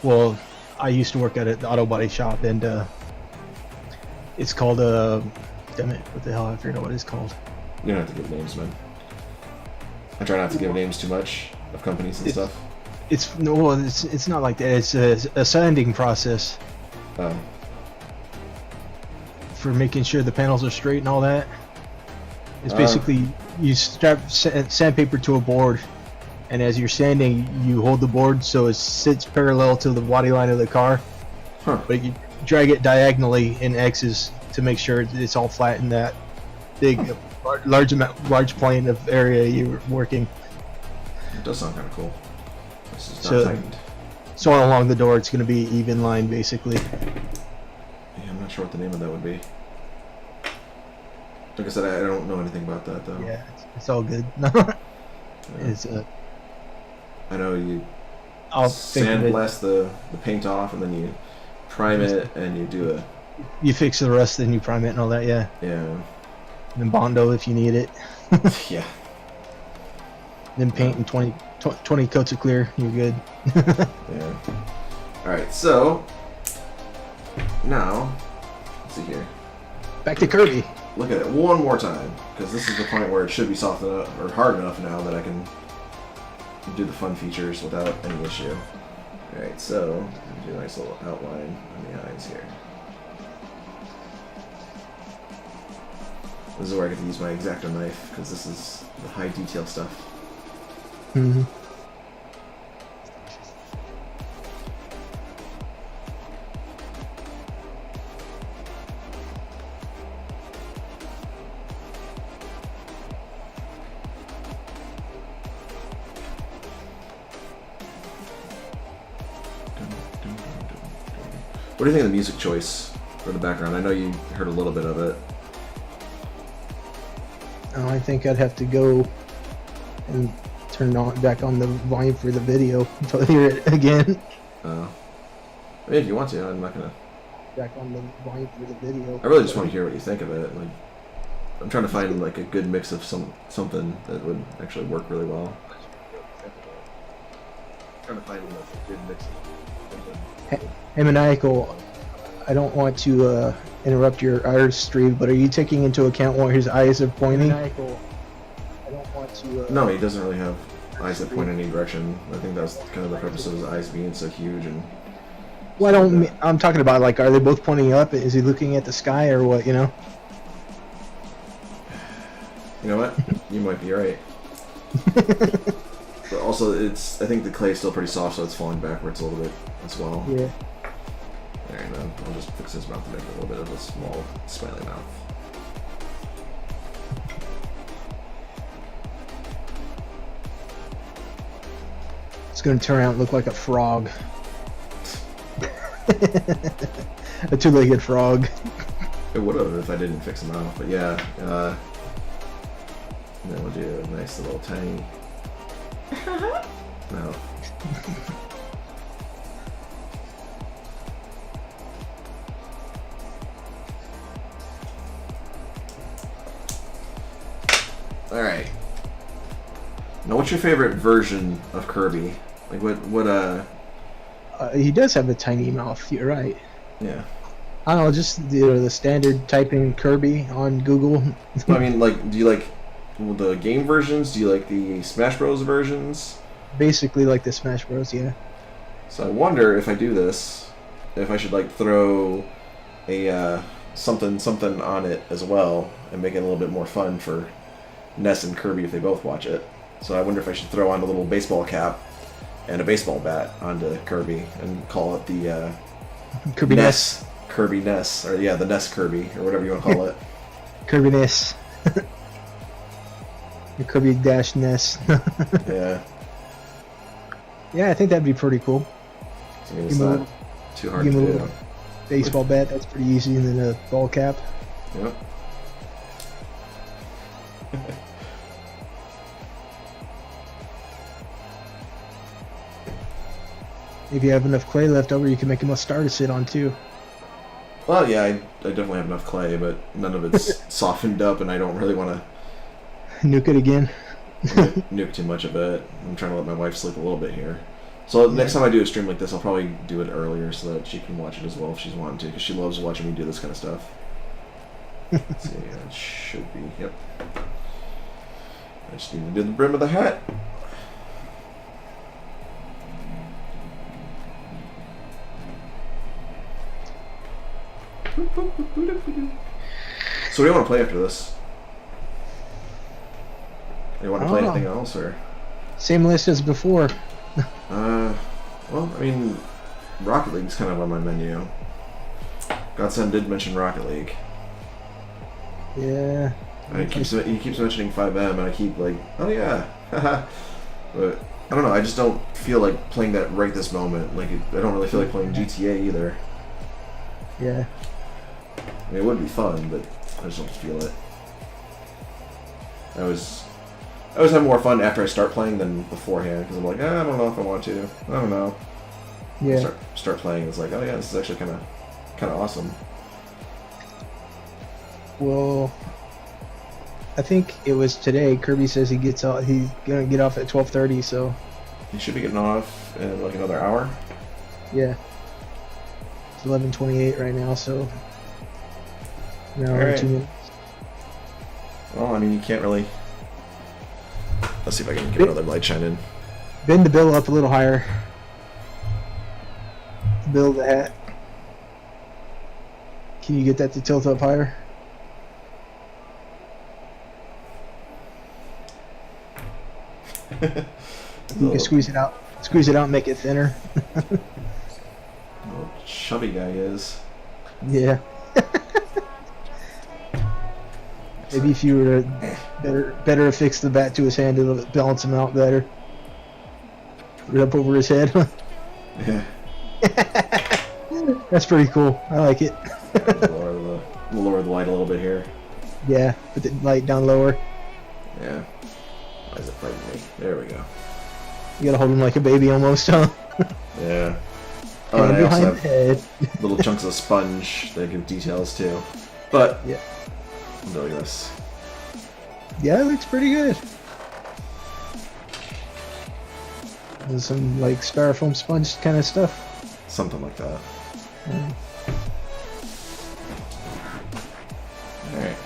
Well, I used to work at an auto body shop, and it's called damn it, what the hell? I forgot what it's called. You don't have to give names, man. I try not to give names too much of companies and stuff. It's not like that. It's a sanding process Oh. for making sure the panels are straight and all that. It's basically you strap sandpaper to a board, and as you're sanding, you hold the board so it sits parallel to the body line of the car. Huh. But you drag it diagonally in X's to make sure it's all flat in that big, large plane of area you're working. It does sound kind of cool. This is not So- tightened. So all along the door, it's going to be even line basically. Yeah, I'm not sure what the name of that would be. Like I said, I don't know anything about that though. Yeah, it's all good. Yeah. It's I know you I'll think of it. sandblast the paint off, and then you prime it, and you do a You fix the rust, then you prime it and all that. Yeah, yeah and then Bondo if you need it. yeah. Then paint and 20 coats of clear. You're good. Yeah. All right, so now let's see here. Back to Kirby. Look at it one more time, because this is the point where it should be soft enough or hard enough now that I can do the fun features without any issue. All right, so do a nice little outline on the eyes here. This is where I get to use my X-Acto knife, because this is the high detail stuff. Mm-hmm. What do you think of the music choice for the background? I know you heard a little bit of it. I think I'd have to go and turn back on the volume for the video to hear it again. I mean, if you want to, I'm not gonna. Back on the volume for the video. I really just want to hear what you think of it. Like, I'm trying to find like a good mix of something that would actually work really well. Trying to find like a good mix of something. Hey, Maniacal, I don't want to interrupt your artistry, but are you taking into account where his eyes are pointing? Maniacal, I don't want to. No, he doesn't really have eyes that point in any direction. I think that's kind of the purpose of his eyes being so huge and. Well, I'm talking about like, are they both pointing up? Is he looking at the sky or what? You know. You know what? You might be right. But also, I think the clay is still pretty soft, so it's falling backwards a little bit as well. Yeah. Alright, then I'll just fix his mouth to make it a little bit of a small, smiley mouth. It's gonna turn out and look like a frog. A two-legged frog. It would have if I didn't fix him out, but yeah. And then we'll do a nice little tiny mouth. Alright. Now, what's your favorite version of Kirby? Like, He does have a tiny mouth. You're right. yeah. I don't know, just the standard typing Kirby on Google. I mean, like, do you like the game versions? Do you like the Smash Bros. Versions? Basically like the Smash Bros. Yeah. So I wonder if I do this, if I should like throw a something on it as well and make it a little bit more fun for Ness and Kirby if they both watch it. So I wonder if I should throw on a little baseball cap and a baseball bat onto Kirby and call it the Kirby Ness. Kirby Ness, or yeah, the Ness Kirby, or whatever you want to call it. Kirby Ness. Kirby Dash Ness. Yeah. Yeah, I think that'd be pretty cool. So, I mean, it's not too hard to give him a do. little baseball bat, that's pretty easy, and then a ball cap. Yep. If you have enough clay left over, you can make him a star to sit on too. Well, yeah, I definitely have enough clay, but none of it's softened up, and I don't really want Nuke it again. to nuke too much of it. I'm trying to let my wife sleep a little bit here. So next time I do a stream like this, I'll probably do it earlier so that she can watch it as well if she's wanting to, because she loves watching me do this kind of stuff. Let's see, it should be, yep. I just need to do the brim of the hat. So what do you want to play after this? Do you want to play anything else, or? Same list as before. Well, I mean, Rocket League's kind of on my menu. Godson did mention Rocket League. Yeah. He keeps mentioning 5M, and I keep like, oh yeah, but I don't know. I just don't feel like playing that right this moment. Like, I don't really feel like playing GTA either. Yeah. I mean, it would be fun, but I just don't feel it. I always have more fun after I start playing than beforehand, because I'm like, I don't know if I want to. I don't know. Yeah. Start playing. It's like, oh yeah, this is actually kind of awesome. Well, I think it was today. Kirby says he's gonna get off at 12:30. So. He should be getting off in like another hour. Yeah. It's 11:28 right now, so. No, All right. 2 minutes. Well, I mean, you can't really. Let's see if I can get another light shine in. Bend the bill up a little higher. Build the hat. Can you get that to tilt up higher? You can squeeze it out. Squeeze it out and make it thinner. Little chubby guy is. Yeah. Maybe if you were to better affix the bat to his hand, it'll balance him out better. Put it up over his head. Yeah. That's pretty cool. I like it. Lower the light a little bit here. Yeah, put the light down lower. Yeah. Why is it fighting me? There we go. You gotta hold him like a baby almost, huh? Yeah. Oh, and I behind also the head. have little chunks of sponge that give details too. But Yeah. I'm doing this. Yeah, it looks pretty good. There's some like styrofoam sponge kind of stuff. Something like that. Alright.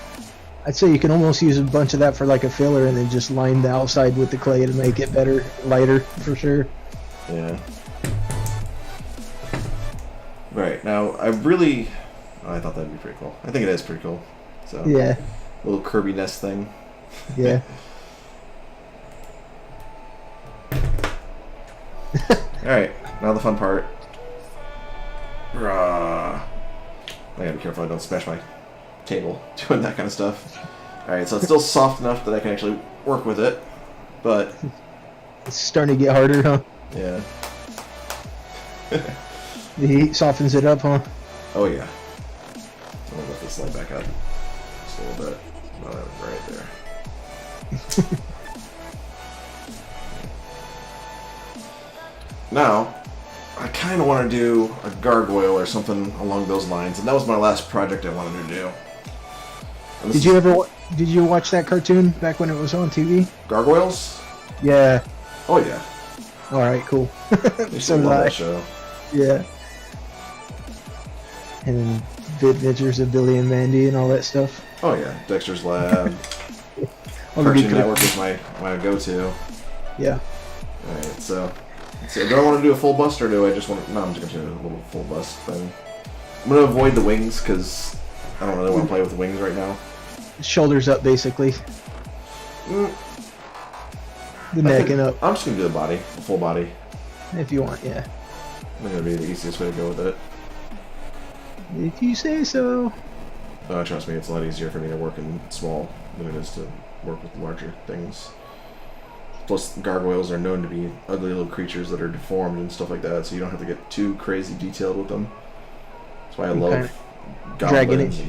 I'd say you can almost use a bunch of that for like a filler and then just line the outside with the clay to make it better, lighter for sure. Yeah. Right, now I really... Oh, I thought that'd be pretty cool. I think it is pretty cool. So Yeah, little Kirby nest thing. yeah. Alright, now the fun part. Rah. I gotta be careful I don't smash my table doing that kind of stuff. Alright, so it's still soft enough that I can actually work with it, but It's starting to get harder, huh? yeah. The heat softens it up, huh? Oh yeah. I'm gonna let this slide back up just a little bit. Right there. Now, I kind of want to do a gargoyle or something along those lines, and that was my last project I wanted to do. And this Did you watch that cartoon back when it was on TV? Gargoyles? Yeah. Oh yeah. All right, cool. I used to So did love I. that show. Yeah. And the Adventures of Billy and Mandy and all that stuff. Oh yeah, Dexter's Lab. All the Cartoon good Network is my go-to. Yeah. Alright, so let's see, do I want to do a full bust or do I just want to... No, I'm just going to do a little full bust thing. I'm going to avoid the wings because I don't really want to play with the wings right now. Shoulders up, basically. Mm, The neck and up, I'm just going to do the body, the full body. if you want, yeah. I think that'd be the easiest way to go with it. If you say so. Trust me, it's a lot easier for me to work in small than it is to work with larger things. Plus, gargoyles are known to be ugly little creatures that are deformed and stuff like that, so you don't have to get too crazy detailed with them. That's why I love goblins.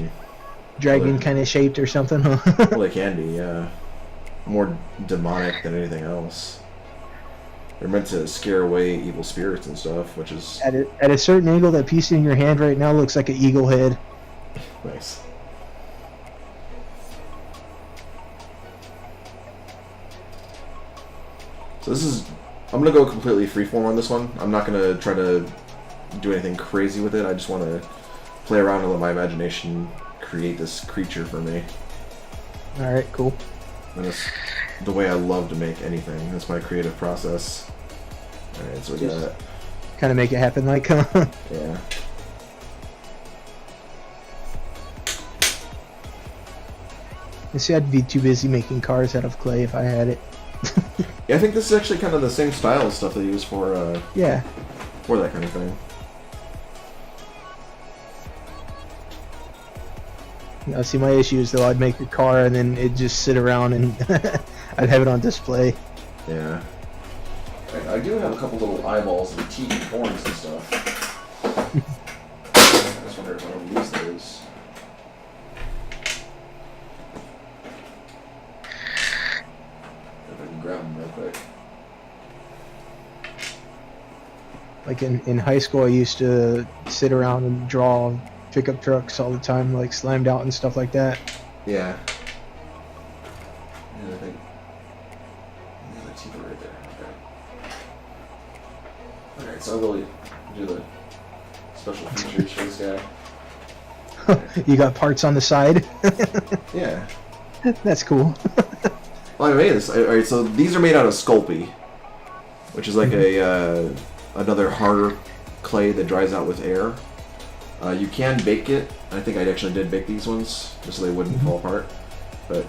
Dragon kind of shaped or something, huh? Well, they can be, yeah. More demonic than anything else. They're meant to scare away evil spirits and stuff, which is At a certain angle, that piece in your hand right now looks like an eagle head. nice. So this is... I'm going to go completely freeform on this one. I'm not going to try to do anything crazy with it. I just want to play around and let my imagination create this creature for me. Alright, cool. And this the way I love to make anything. That's my creative process. Alright, so we got it. Kind of make it happen, like. Yeah. You see, I'd be too busy making cars out of clay if I had it. Yeah, I think this is actually kind of the same style of stuff they use for Yeah. for that kind of thing. You know, see, my issue is though I'd make a car and then it'd just sit around and I'd have it on display. Yeah. I do have a couple little eyeballs and teeth and horns and stuff. I just wonder if I want to use those. If I can grab them real quick. Like in high school, I used to sit around and draw pickup trucks all the time, like slammed out and stuff like that. Yeah. Yeah, I think. Yeah, the teeth are right there. Okay. Alright, so I will do the special features for this guy. You got parts on the side. Yeah. That's cool. Well, I made this. Alright, so these are made out of Sculpting, which is like a another harder clay that dries out with air. You can bake it. I think I actually did bake these ones just so they wouldn't fall apart. But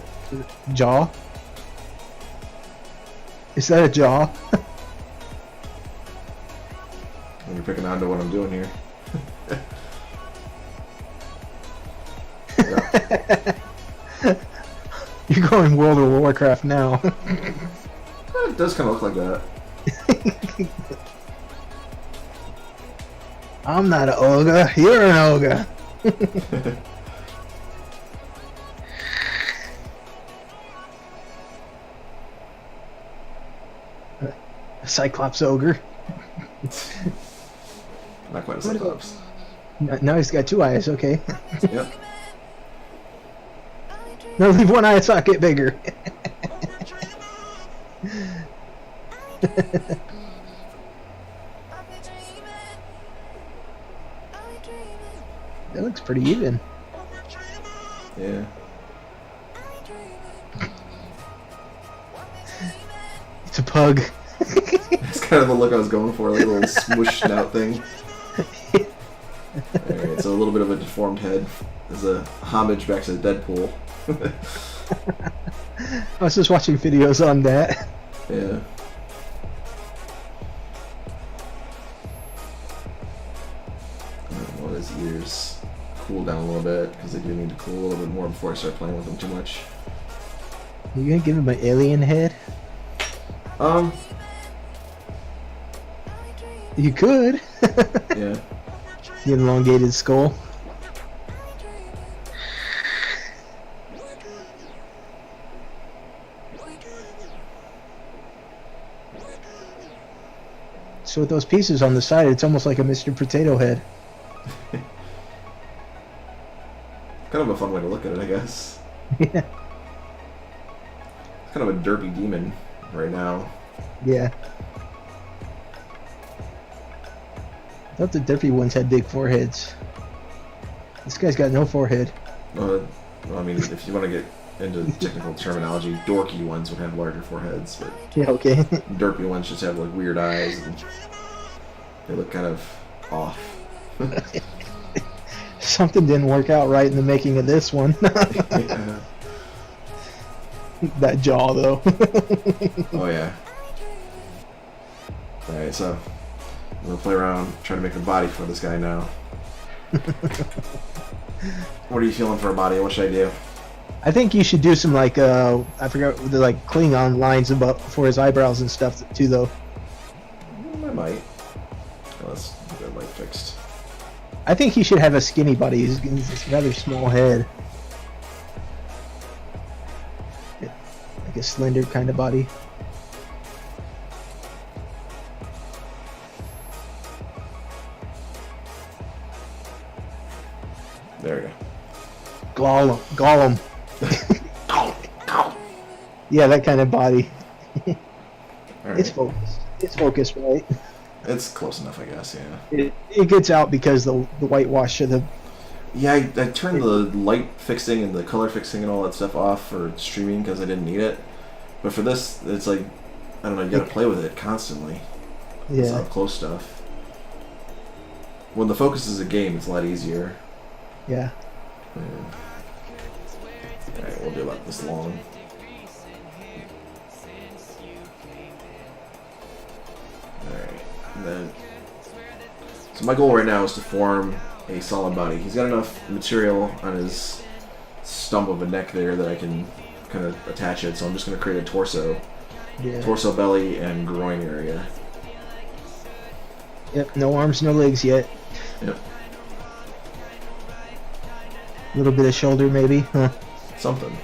Jaw? Is that a jaw? you're picking on to what I'm doing here. Yeah. You're going World of Warcraft now. It does kind of look like that. I'm not an ogre. You're an ogre. A Cyclops ogre. Not quite a Cyclops. Now he's got two eyes. Okay. Yep. No, leave one eye socket bigger. That looks pretty even. Yeah. It's a pug. That's kind of the look I was going for, like a little smoosh snout thing. Alright, so a little bit of a deformed head as a homage back to Deadpool. I was just watching videos on that. Yeah. Well, his ears cool down a little bit because they do need to cool a little bit more before I start playing with them too much. You gonna give him an alien head? You could. Yeah. The elongated skull. So with those pieces on the side, it's almost like a Mr. Potato Head. Kind of a fun way to look at it, I guess. Yeah. It's kind of a derpy demon right now. Yeah. I thought the derpy ones had big foreheads. This guy's got no forehead. Well, I mean, if you want to get into technical terminology, dorky ones would have larger foreheads, but Yeah, okay. derpy ones just have like weird eyes and they look kind of off. Something didn't work out right in the making of this one. Yeah. That jaw, though. Oh yeah. Alright, so I'm gonna play around, try to make a body for this guy now. What are you feeling for a body? What should I do? I think you should do some like I forgot the like Klingon lines about for his eyebrows and stuff too, though. I might. Oh, let's get that light fixed. I think he should have a skinny body. He's a rather small head, like a slender kind of body. There we go. Gollum. Yeah, that kind of body. All right. It's focused. It's focused, right? It's close enough, I guess. Yeah. It gets out because the whitewash of the. Yeah, I turned the light fixing and the color fixing and all that stuff off for streaming because I didn't need it. But for this, it's like, I don't know, you gotta play with it constantly. It's Yeah. up close stuff. When the focus is a game, it's a lot easier. Yeah. Alright, we'll do about this long. Alright, and then... So my goal right now is to form a solid body. He's got enough material on his stump of a neck there that I can kind of attach it, so I'm just going to create a torso. Yeah. Torso, belly, and groin area. Yep. No arms, no legs yet. Yep. A little bit of shoulder, maybe. Huh. Something.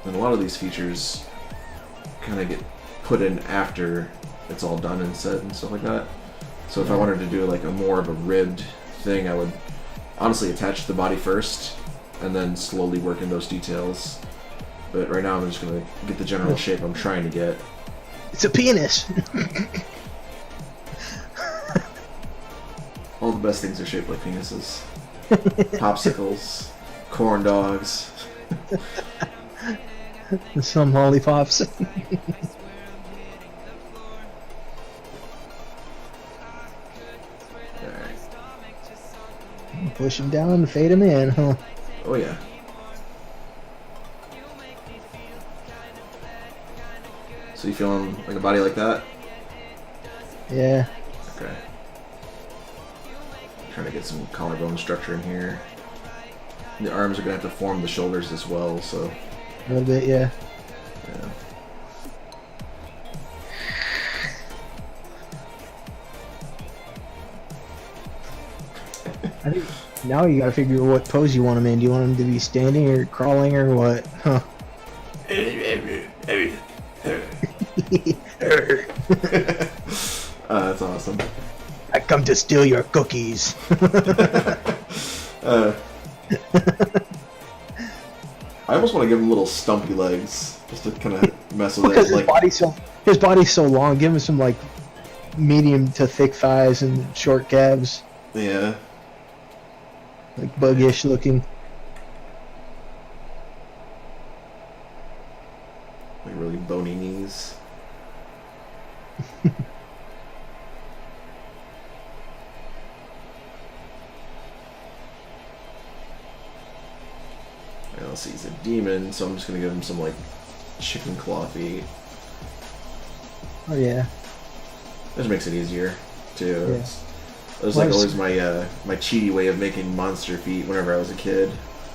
And a lot of these features kind of get put in after it's all done and set and stuff like that. So if I wanted to do like a more of a ribbed thing, I would honestly attach the body first and then slowly work in those details. But right now I'm just going to get the general shape I'm trying to get. It's a penis. All the best things are shaped like penises. Popsicles, corn dogs. Some lollipops. Push him down and fade him in, huh? Oh yeah. So you feeling like a body like that? Yeah. Okay. Trying to get some collarbone structure in here. The arms are gonna have to form the shoulders as well, so A little bit, yeah. yeah. I think now you gotta figure out what pose you want him in. Do you want him to be standing or crawling or what? Huh. That's awesome. I come to steal your cookies. I almost want to give him little stumpy legs, just to kind of mess with Because it. his body's so long. Give him some like medium to thick thighs and short calves, Yeah. like buggish looking. Like really bony knees. Alright, let's see, he's a demon, so I'm just gonna give him some like chicken claw feet. Oh yeah. This makes it easier too. Yeah. It was like always my cheaty way of making monster feet whenever I was a kid.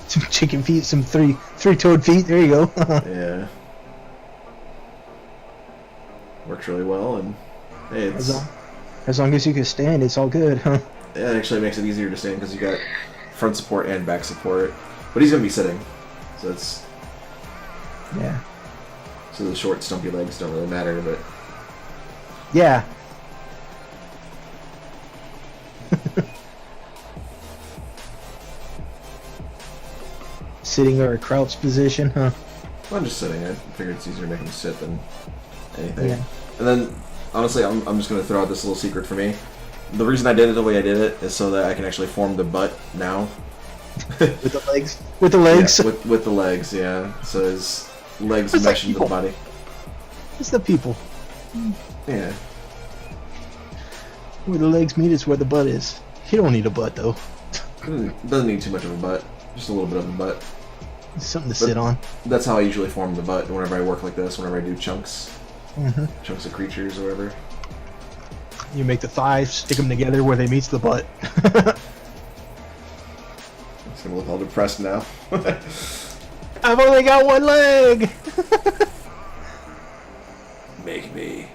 Some chicken feet, some three-toed feet. There you go. Yeah. Works really well, and hey, it's As long as you can stand, it's all good, huh? yeah, it actually makes it easier to stand because you got front support and back support. But he's gonna be sitting, so it's Yeah. so the short stumpy legs don't really matter. But Yeah. Sitting or a crouch position, huh? well, I'm just sitting. I figured it's easier to make him sit than anything. Yeah. And then honestly, I'm just gonna throw out this little secret for me. The reason I did it the way I did it is so that I can actually form the butt now. With the legs. With the legs. Yeah, with the legs, yeah. So his legs It's like mesh into the people. body. It's the people. Yeah. Where the legs meet is where the butt is. You don't need a butt though. Doesn't need too much of a butt. Just a little bit of a butt. It's something to sit on. That's how I usually form the butt whenever I work like this, whenever I do chunks. Hmm. Chunks of creatures or whatever. You make the thighs, stick them together where they meets the butt. It's gonna look all depressed now. I've only got one leg. Make me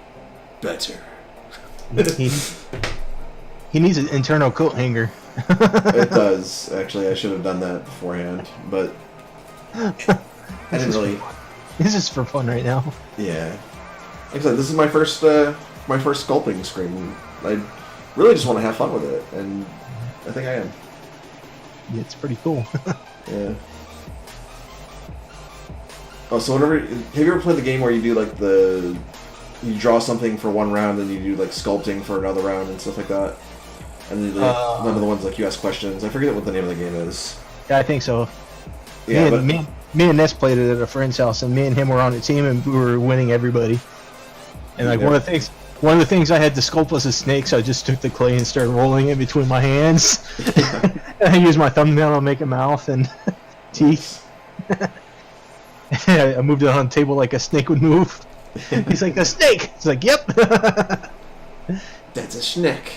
better. He needs an internal coat hanger. It does, actually. I should have done that beforehand, but I didn't really. This is for fun right now. Yeah. Like I said, this is my first sculpting screen. I really just want to have fun with it, and I think I am. Yeah, it's pretty cool. Yeah. Oh, so whenever have you ever played the game where you do like you draw something for one round and you do like sculpting for another round and stuff like that? And none of the ones like you ask questions. I forget what the name of the game is. Yeah, I think so. Yeah, Me and Ness played it at a friend's house, and me and him were on a team, and we were winning everybody. And like one of the things I had to sculpt was a snake, so I just took the clay and started rolling it between my hands. And I used my thumbnail to make a mouth and teeth. I moved it on the table like a snake would move. He's like, a snake! It's like, yep! That's a snake.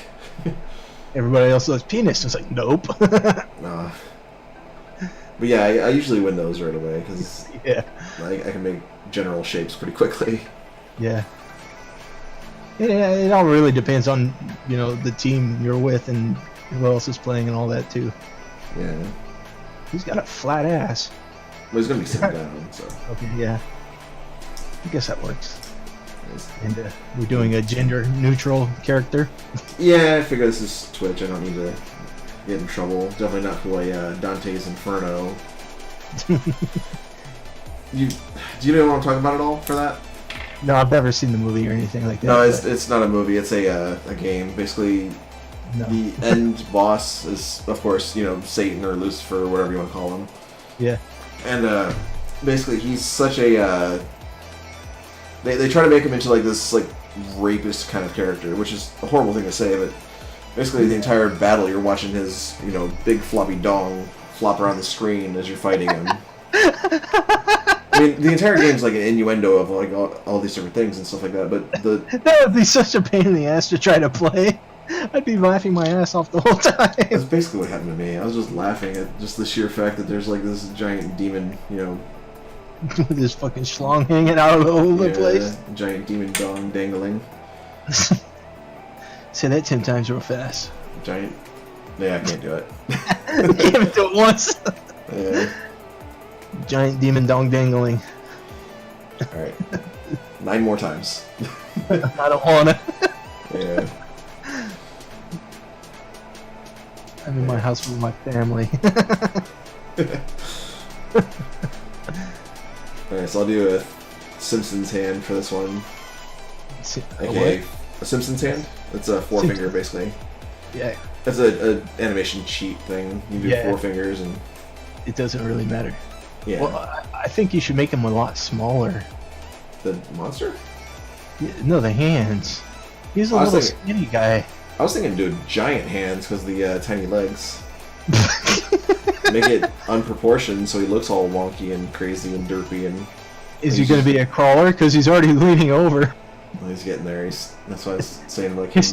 Everybody else does penis. It's like, nope. Nah. But yeah, I usually win those right away, because Yeah. I can make general shapes pretty quickly. Yeah. It all really depends on, the team you're with and who else is playing and all that, too. Yeah. He's got a flat ass. Well, he's going to be sitting down, so... Okay, yeah. I guess that works. And we're doing a gender-neutral character. Yeah, I figure this is Twitch. I don't need to get in trouble. Definitely not play Dante's Inferno. Do you know what I'm talking about at all for that? No, I've never seen the movie or anything like that. No, it's not a movie. It's a game. Basically, No. the end boss is, of course, Satan or Lucifer or whatever you want to call him. Yeah. And basically, he's such a... They try to make him into like this rapist kind of character, which is a horrible thing to say, but basically the entire battle you're watching his big floppy dong flop around the screen as you're fighting him. I mean, the entire game's like an innuendo of like all these different things and stuff like that, but That would be such a pain in the ass to try to play. I'd be laughing my ass off the whole time. that's basically what happened to me. I was just laughing at just the sheer fact that there's like this giant demon, With this fucking schlong hanging out all over the place. Giant demon dong dangling. Say that 10 times real fast. Giant. Yeah, I can't do it. Can't do it once. Yeah. Giant demon dong dangling. All right. 9 more times. I don't wanna. Yeah. I'm in my house with my family. Alright, so I'll do a Simpsons hand for this one. Okay, a Simpsons hand? It's a forefinger, basically. Yeah. That's a animation cheat thing. You do 4 fingers and... It doesn't really matter. Yeah. Well, I think you should make them a lot smaller. The monster? No, the hands. He's a little skinny guy. I was thinking do giant hands because of the tiny legs. Make it unproportioned so he looks all wonky and crazy and derpy and... Is he going to be a crawler? Because he's already leaning over. Well, he's getting there. That's why I was saying like he's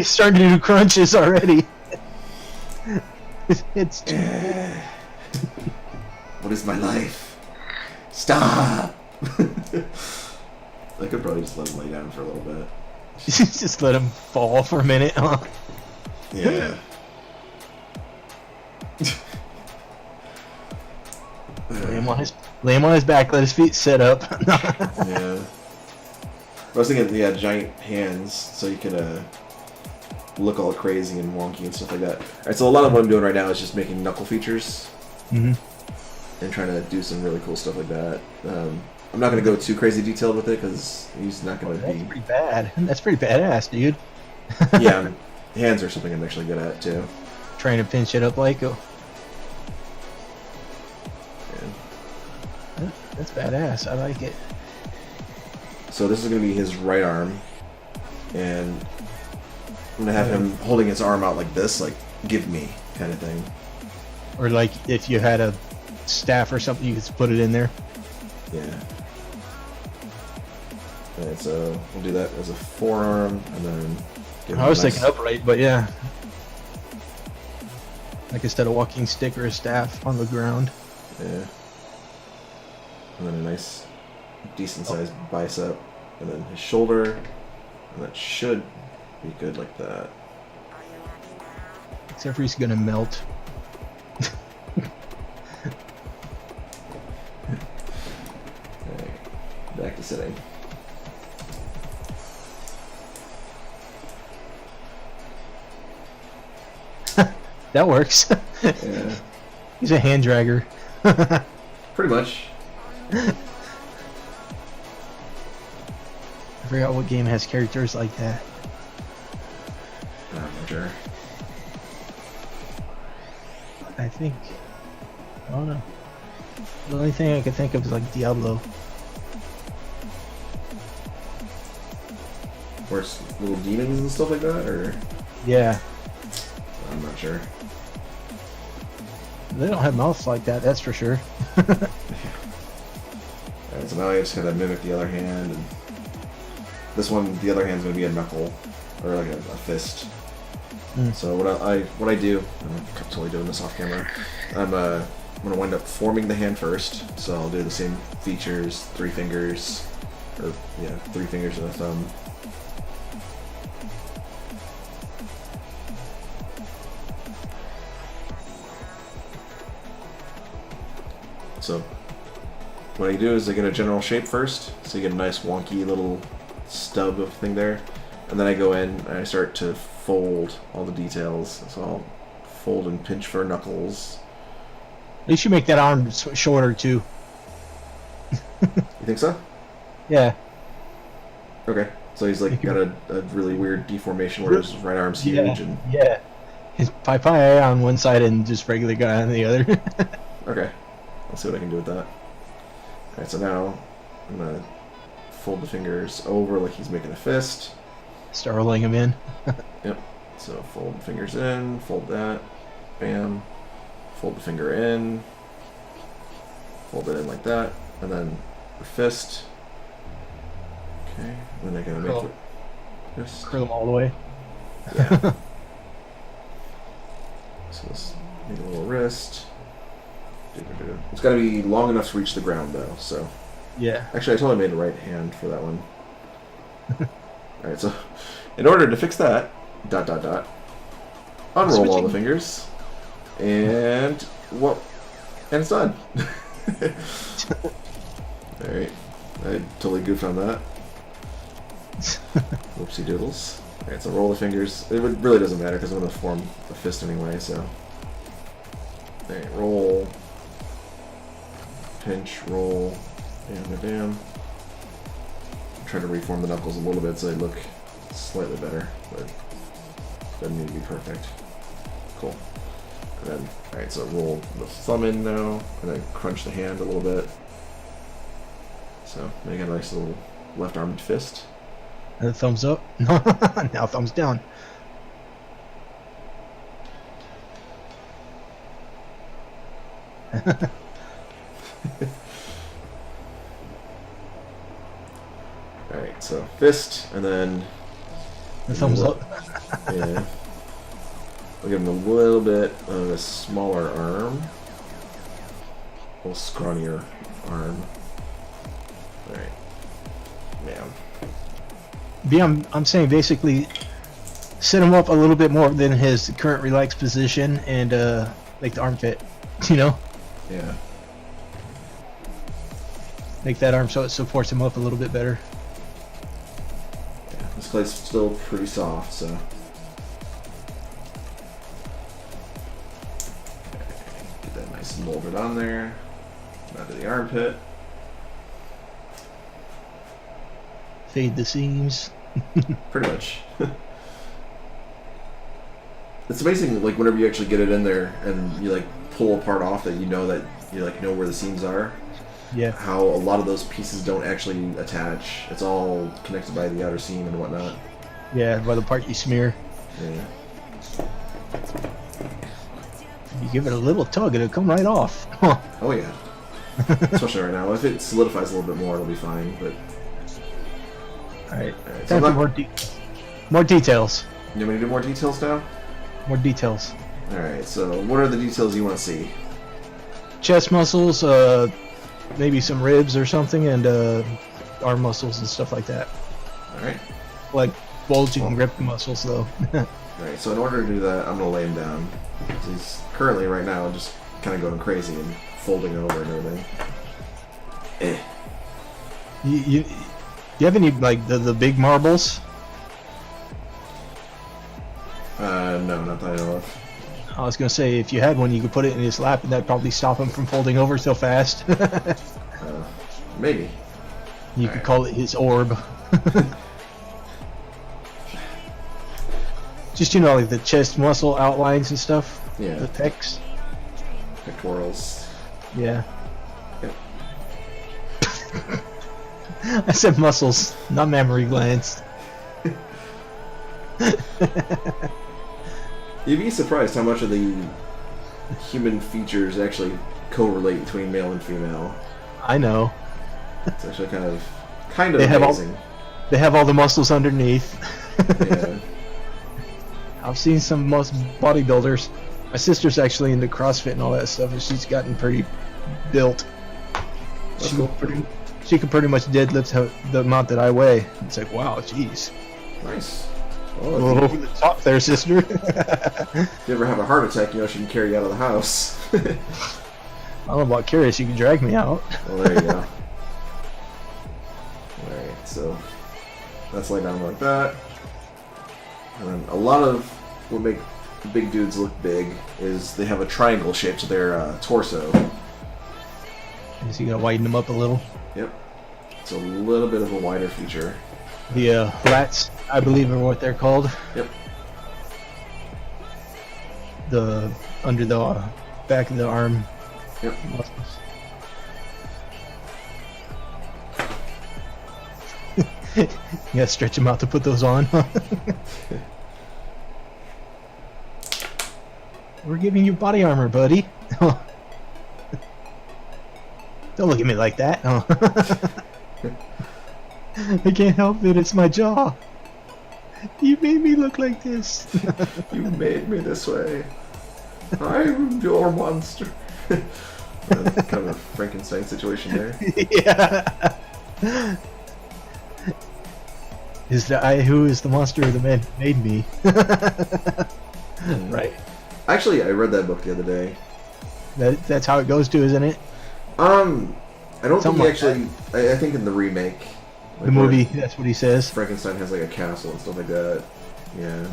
starting to do crunches already. It's What is my life? Stop! I could probably just let him lay down for a little bit. Just let him fall for a minute, huh? Yeah. Lay him on his back, let his feet sit up. Yeah. I was thinking, giant hands, so you can look all crazy and wonky and stuff like that. Alright, so a lot of what I'm doing right now is just making knuckle features. Mm-hmm. And trying to do some really cool stuff like that. I'm not going to go too crazy detailed with it, because he's not going to be... That's pretty bad. That's pretty badass, dude. Yeah, hands are something I'm actually good at, too. Trying to pinch it up like a... Yeah. That's badass. I like it. So this is going to be his right arm, and I'm going to have him holding his arm out like this, like, give me, kind of thing. Or like if you had a staff or something, you could put it in there. Yeah. Alright, so we'll do that as a forearm, and then... give him I was a nice... thinking upright, but yeah. Like instead of walking stick or a staff on the ground. Yeah. And then a nice, decent-sized bicep, and then his shoulder, and that should be good like that. Except for he's gonna melt. Alright, back to sitting. That works. Yeah. He's a hand dragger. Pretty much. I forgot what game has characters like that. I'm not sure. I think. I don't know. The only thing I could think of is like Diablo. Where's little demons and stuff like that, or Yeah. I'm not sure. They don't have mouths like that, that's for sure. Alright, so now I just gotta mimic the other hand, and this one, the other hand's gonna be a knuckle, or like a fist. So what I do, I'm totally doing this off camera. I'm gonna wind up forming the hand first. So I'll do the same features, 3 fingers, or yeah, 3 fingers and a thumb. So what I do is I get a general shape first, so you get a nice wonky little stub of thing there, and then I go in and I start to fold all the details. So I'll fold and pinch for knuckles. You should make that arm shorter too. You think so? Yeah. Okay. So he's like got a really weird deformation where his right arm's huge and yeah. His Pai on one side and just regular guy on the other. okay. I'll see what I can do with that. Alright, so now I'm gonna fold the fingers over like he's making a fist. Start rolling him in. Yep. So fold the fingers in, fold that, bam. Fold the finger in, fold it in like that, and then the fist. Okay, then I gotta make the fist. Curl them all the way. Yeah. So let's make a little wrist. It's gotta be long enough to reach the ground though, so. Yeah. Actually, I totally made the right hand for that one. Alright, so in order to fix that, unroll all the fingers. And what? And it's done. Alright. I totally goofed on that. Whoopsie doodles. Alright, so roll the fingers. It really doesn't matter because I'm going to form a fist anyway, so. Alright, roll. Pinch, roll. Damn. Try to reform the knuckles a little bit so they look slightly better, but doesn't need to be perfect. Cool. And then, alright, so roll the thumb in now, and then crunch the hand a little bit. So make a nice little left-armed fist. And thumbs up. Now thumbs down. Alright, so fist, and then... The thumbs up. Yeah. I'll give him a little bit of a smaller arm. A little scrawnier arm. Alright. Man. I'm saying basically set him up a little bit more than his current relaxed position and make the arm fit, you know? Yeah. Make that arm so it supports him up a little bit better. Yeah, this clay's still pretty soft, so. Get that nice and molded on there. Down to the armpit. Fade the seams. Pretty much. It's amazing, like whenever you actually get it in there and you like pull a part off that you know where the seams are. Yeah. How a lot of those pieces don't actually attach. It's all connected by the outer seam and whatnot. Yeah, by the part you smear. Yeah. You give it a little tug, it'll come right off. Oh yeah. Especially right now. If it solidifies a little bit more, it'll be fine. But Alright. so Time for more details. you want me to do more details now? More details. Alright, so what are the details you want to see? Chest muscles, maybe some ribs or something, and arm muscles and stuff like that. Alright. Like bulging and ripped muscles, though. Alright, so in order to do that, I'm going to lay him down. He's currently, right now, just kind of going crazy and folding over and everything. You have any, like, the big marbles? No, not that I know of. I was gonna say, if you had one, you could put it in his lap, and that'd probably stop him from folding over so fast. Maybe. You could call it his orb. Just, you know, like the chest muscle outlines and stuff. Yeah. The pecs. pectorals. Yeah. Yep. I said muscles, not mammary glands. You'd be surprised how much of the human features actually correlate between male and female. I know. It's actually kind of They amazing. They have all the muscles underneath. Yeah. I've seen some most bodybuilders. My sister's actually into CrossFit and all that stuff, and she's gotten pretty built. That's She cool. she can pretty much deadlift the amount that I weigh. It's like, wow, jeez. Nice. A Well, little if over the top there, sister. you ever have a heart attack, you know she can carry you out of the house. I don't know about curious. You can drag me out. Well, there you go. Alright, so that's laid down like that. And then a lot of what make big dudes look big is they have a triangle shape to their torso. So you gotta widen them up a little. Yep. It's a little bit of a wider feature. The lats, I believe, are what they're called. Yep. The under the back of the arm. Yep. Muscles. You gotta stretch them out to put those on. We're giving you body armor, buddy. Don't look at me like that. I can't help it. It's my jaw. You made me look like this. You made me this way. I'm your monster. Kind of a Frankenstein situation there. Yeah. Is the I who is the monster or the man who made me? Right. Actually, I read that book the other day. That's how it goes too, isn't it? I don't Something think he like actually. I think in the remake, The movie, that's what he says. Frankenstein has like a castle and stuff like that. Yeah.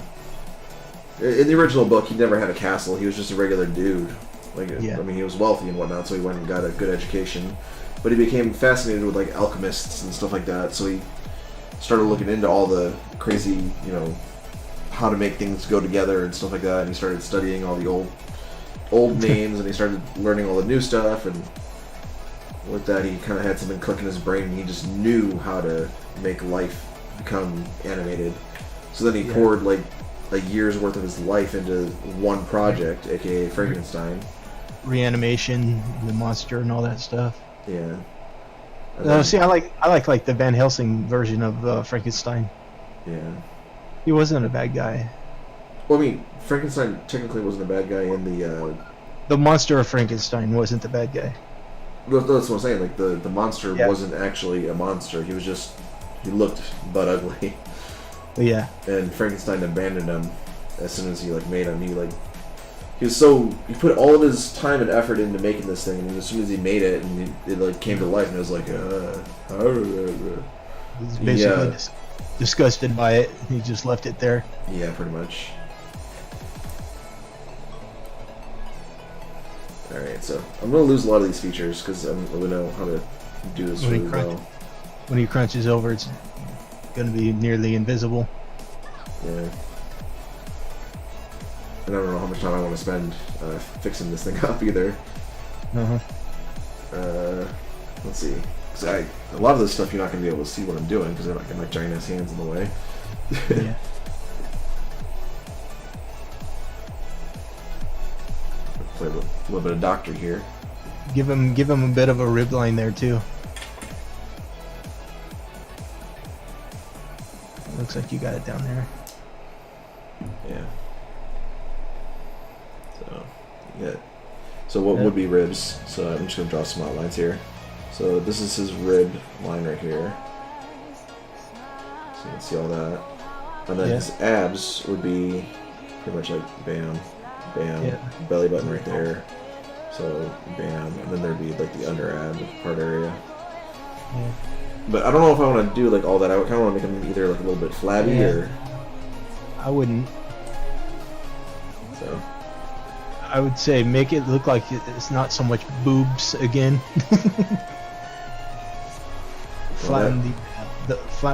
In the original book, he never had a castle. He was just a regular dude. Like, Yeah. I mean, he was wealthy and whatnot, so he went and got a good education. But he became fascinated with like alchemists and stuff like that. So he started looking into all the crazy, how to make things go together and stuff like that. And he started studying all the old names, and he started learning all the new stuff. And with that, he kind of had something click in his brain, and he just knew how to make life become animated. So then he poured like a year's worth of his life into one project, aka Frankenstein. Reanimation, the monster, and all that stuff. Yeah. See, I like the Van Helsing version of Frankenstein. Yeah. He wasn't a bad guy. Well, I mean, Frankenstein technically wasn't a bad guy in the. The monster of Frankenstein wasn't the bad guy. That's what I'm saying. Like the monster Yeah. wasn't actually a monster. He was just he looked butt ugly. But yeah, And Frankenstein abandoned him as soon as he made him. He put all of his time and effort into making this thing, and as soon as he made it, and it came to life, and it was like, he's basically disgusted by it. He just left it there. yeah, pretty much. All right, so I'm gonna lose a lot of these features because I don't really know how to do this When he really well. When he crunches over, it's gonna be nearly invisible. Yeah. And I don't know how much time I want to spend fixing this thing up either. Let's see. 'Cause a lot of this stuff you're not going to be able to see what I'm doing because I got my giant ass hands in the way. Yeah. Play a little bit of doctor here. Give him a bit of a rib line there too. Looks like you got it down there. Yeah. So, yeah. So what would be ribs? So I'm just going to draw some outlines here. So this is his rib line right here. So you can see all that. And then his abs would be pretty much like bam, bam, belly button right there. So bam, and then there'd be like the under ab part area. Yeah. But I don't know if I want to do all that. I kind of want to make him either a little bit flabby or. I wouldn't. So. I would say make it look like it's not so much boobs again. Flatten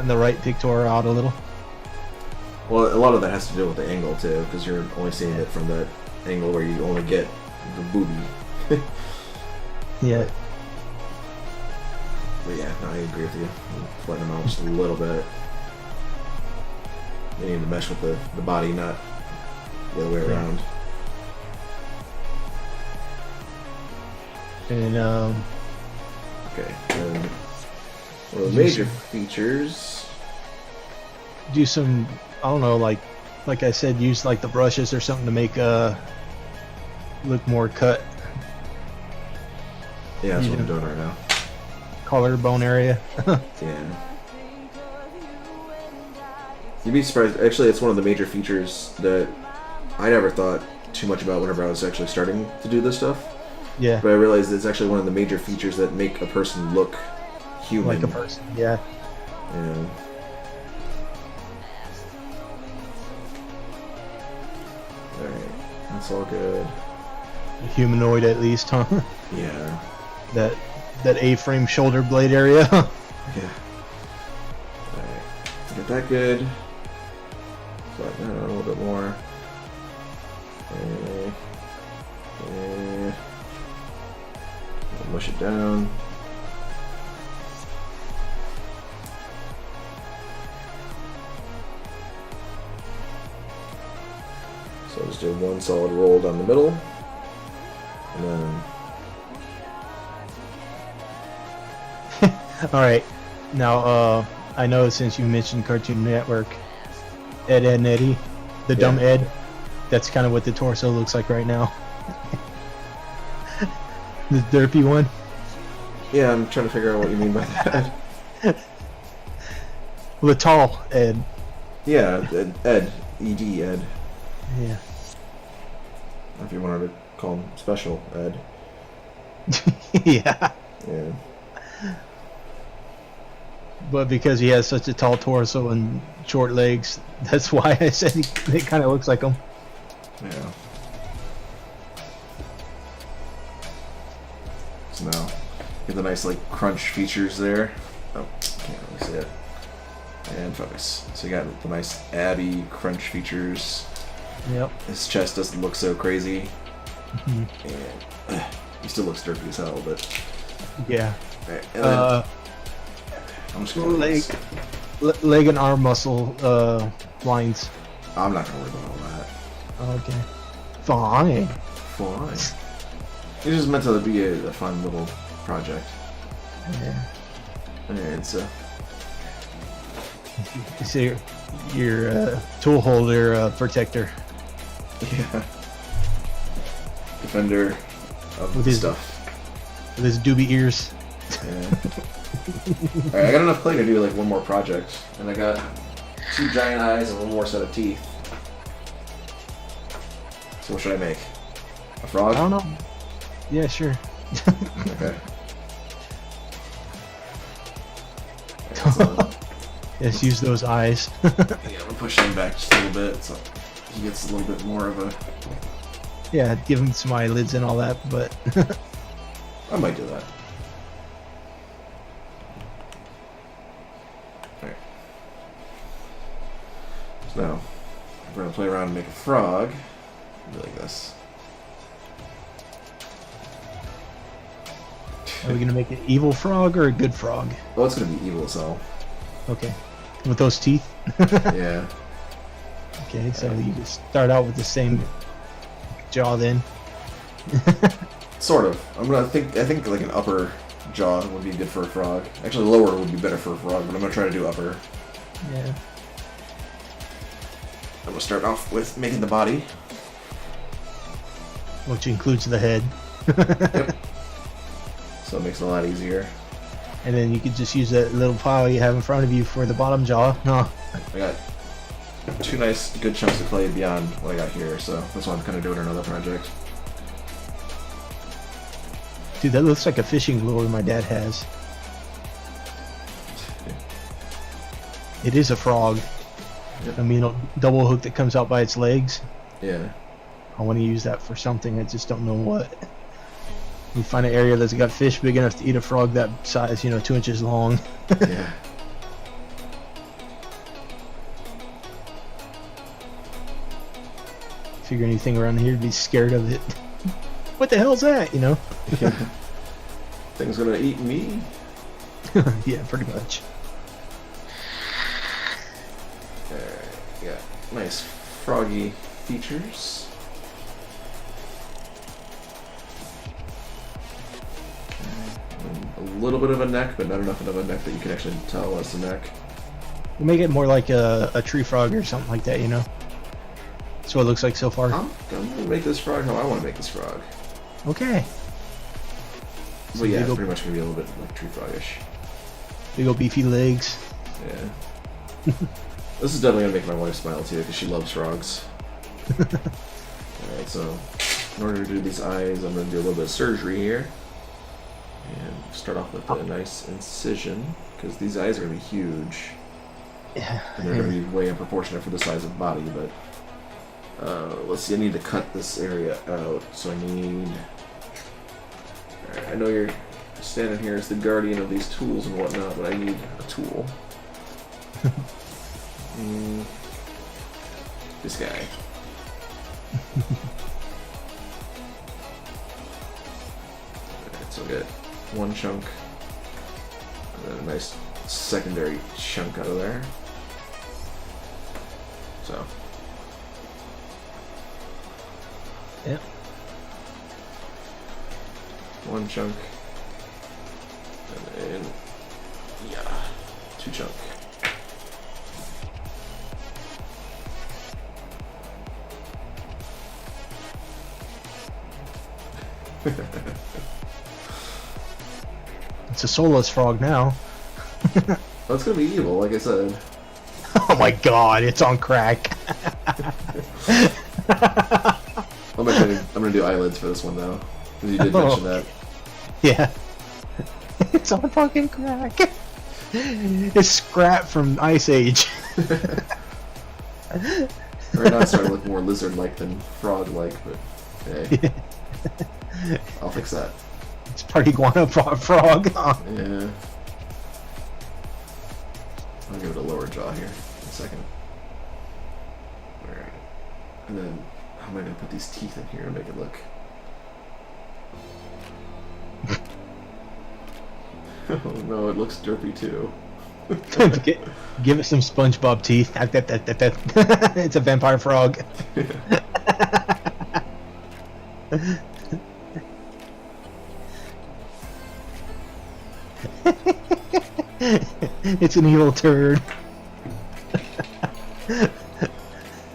the right pectoral out a little. Well, a lot of that has to do with the angle too, because you're only seeing it from that angle where you only get the boobie. Yeah. But yeah, no, I agree with you. Flatten them out just a little bit. They need to mesh with the body, not the other way around. And Okay, and one of the major features. do some, I don't know, like I said, use like the brushes or something to make look more cut. Yeah, that's what I'm doing right now. Collarbone area. Yeah. You'd be surprised. Actually, it's one of the major features that I never thought too much about whenever I was actually starting to do this stuff. Yeah. But I realized it's actually one of the major features that make a person look human. Like a person. Yeah. Yeah. Alright. That's all good. Humanoid at least, huh? Yeah. that A-frame shoulder blade area. Yeah. Alright. Get that good. Flatten that out a little bit more. Mush it down. So just do one solid roll down the middle, and then. All right. Now, I know since you mentioned Cartoon Network, Ed, Edd and Eddie, the dumb Ed, that's kind of what the torso looks like right now. The derpy one. Yeah, I'm trying to figure out what you mean by that. The tall Ed. Yeah, Ed. E.D. Ed. Yeah. If you wanted to call him Special Ed. Yeah. Yeah. But because he has such a tall torso and short legs, that's why I said it kind of looks like him. Yeah. So now, get the nice like crunch features there. Oh, can't really see it. And focus. So you got the nice abby crunch features. Yep. His chest doesn't look so crazy. Mm-hmm. And he still looks derpy as hell, but Yeah. right, and then, I'm just gonna leg and arm muscle lines. I'm not gonna worry about all that. Okay. Fine. Fine. It's just meant to be a fun little project. Yeah. Alright, so You see your tool holder protector. yeah. Defender of With the his- stuff. With his doobie ears. Yeah. Alright, I got enough clay to do like one more project. And I got 2 giant eyes and one more set of teeth. So what should I make? A frog? I don't know. Yeah, sure. Okay. Alright, so, Just use those eyes. yeah, I'm gonna push him back just a little bit so he gets a little bit more of a... Yeah, give him some eyelids and all that, but I might do that. Alright. So now, we're gonna play around and make a frog. Be like this. are we gonna make an evil frog or a good frog? Oh, it's gonna be evil as hell. Okay. With those teeth? Yeah. Okay, so you just start out with the same jaw then. Sort of. I think like an upper jaw would be good for a frog. Actually, lower would be better for a frog, but I'm gonna try to do upper. Yeah. I'm gonna start off with making the body. Which includes the head. Yep. So it makes it a lot easier. And then you could just use that little pile you have in front of you for the bottom jaw. No. I got 2 nice good chunks of clay beyond what I got here, so that's why I'm kind of doing another project. Dude, that looks like a fishing lure my dad has. It is a frog. Yep. I mean, a double hook that comes out by its legs. Yeah. I want to use that for something. I just don't know what. You find an area that's got fish big enough to eat a frog that size, 2 inches long. Yeah. Figure anything around here to be scared of it. what the hell's that? You know? Thing's gonna eat me. Yeah, pretty much. Alright, got nice froggy features. A little bit of a neck, but not enough of a neck that you can actually tell that's a neck. We'll make it more like a tree frog or something like that, you know? That's what it looks like so far. I'm gonna make this frog how I want to make this frog. Okay. But yeah, it's pretty much gonna be a little bit like tree frogish. Big old beefy legs. Yeah. This is definitely gonna make my wife smile too, because she loves frogs. Alright, so in order to do these eyes, I'm gonna do a little bit of surgery here. And start off with a nice incision, because these eyes are gonna be huge. Yeah. And they're gonna be way unproportionate for the size of the body, but let's see, I need to cut this area out, so I need... Alright, I know you're standing here as the guardian of these tools and whatnot, but I need a tool. This guy. Alright, so we get one chunk, and then a nice secondary chunk out of there. So. Yep. One chunk. And then, yeah, two chunk. It's a soulless frog now. Well, it's gonna be evil, like I said. Oh my god, it's on crack. I'm gonna do eyelids for this one though, because you did mention that. Yeah. It's on fucking crack. It's scrap from Ice Age. Right now it's starting to look more lizard-like than frog-like, but hey. I'll fix that. It's party iguana frog. Yeah. I'll give it a lower jaw here in a second. Alright. And then, how am I going to put these teeth in here to make it look... Oh no, it looks derpy too. Give it some SpongeBob teeth. It's a vampire frog. It's an evil turd.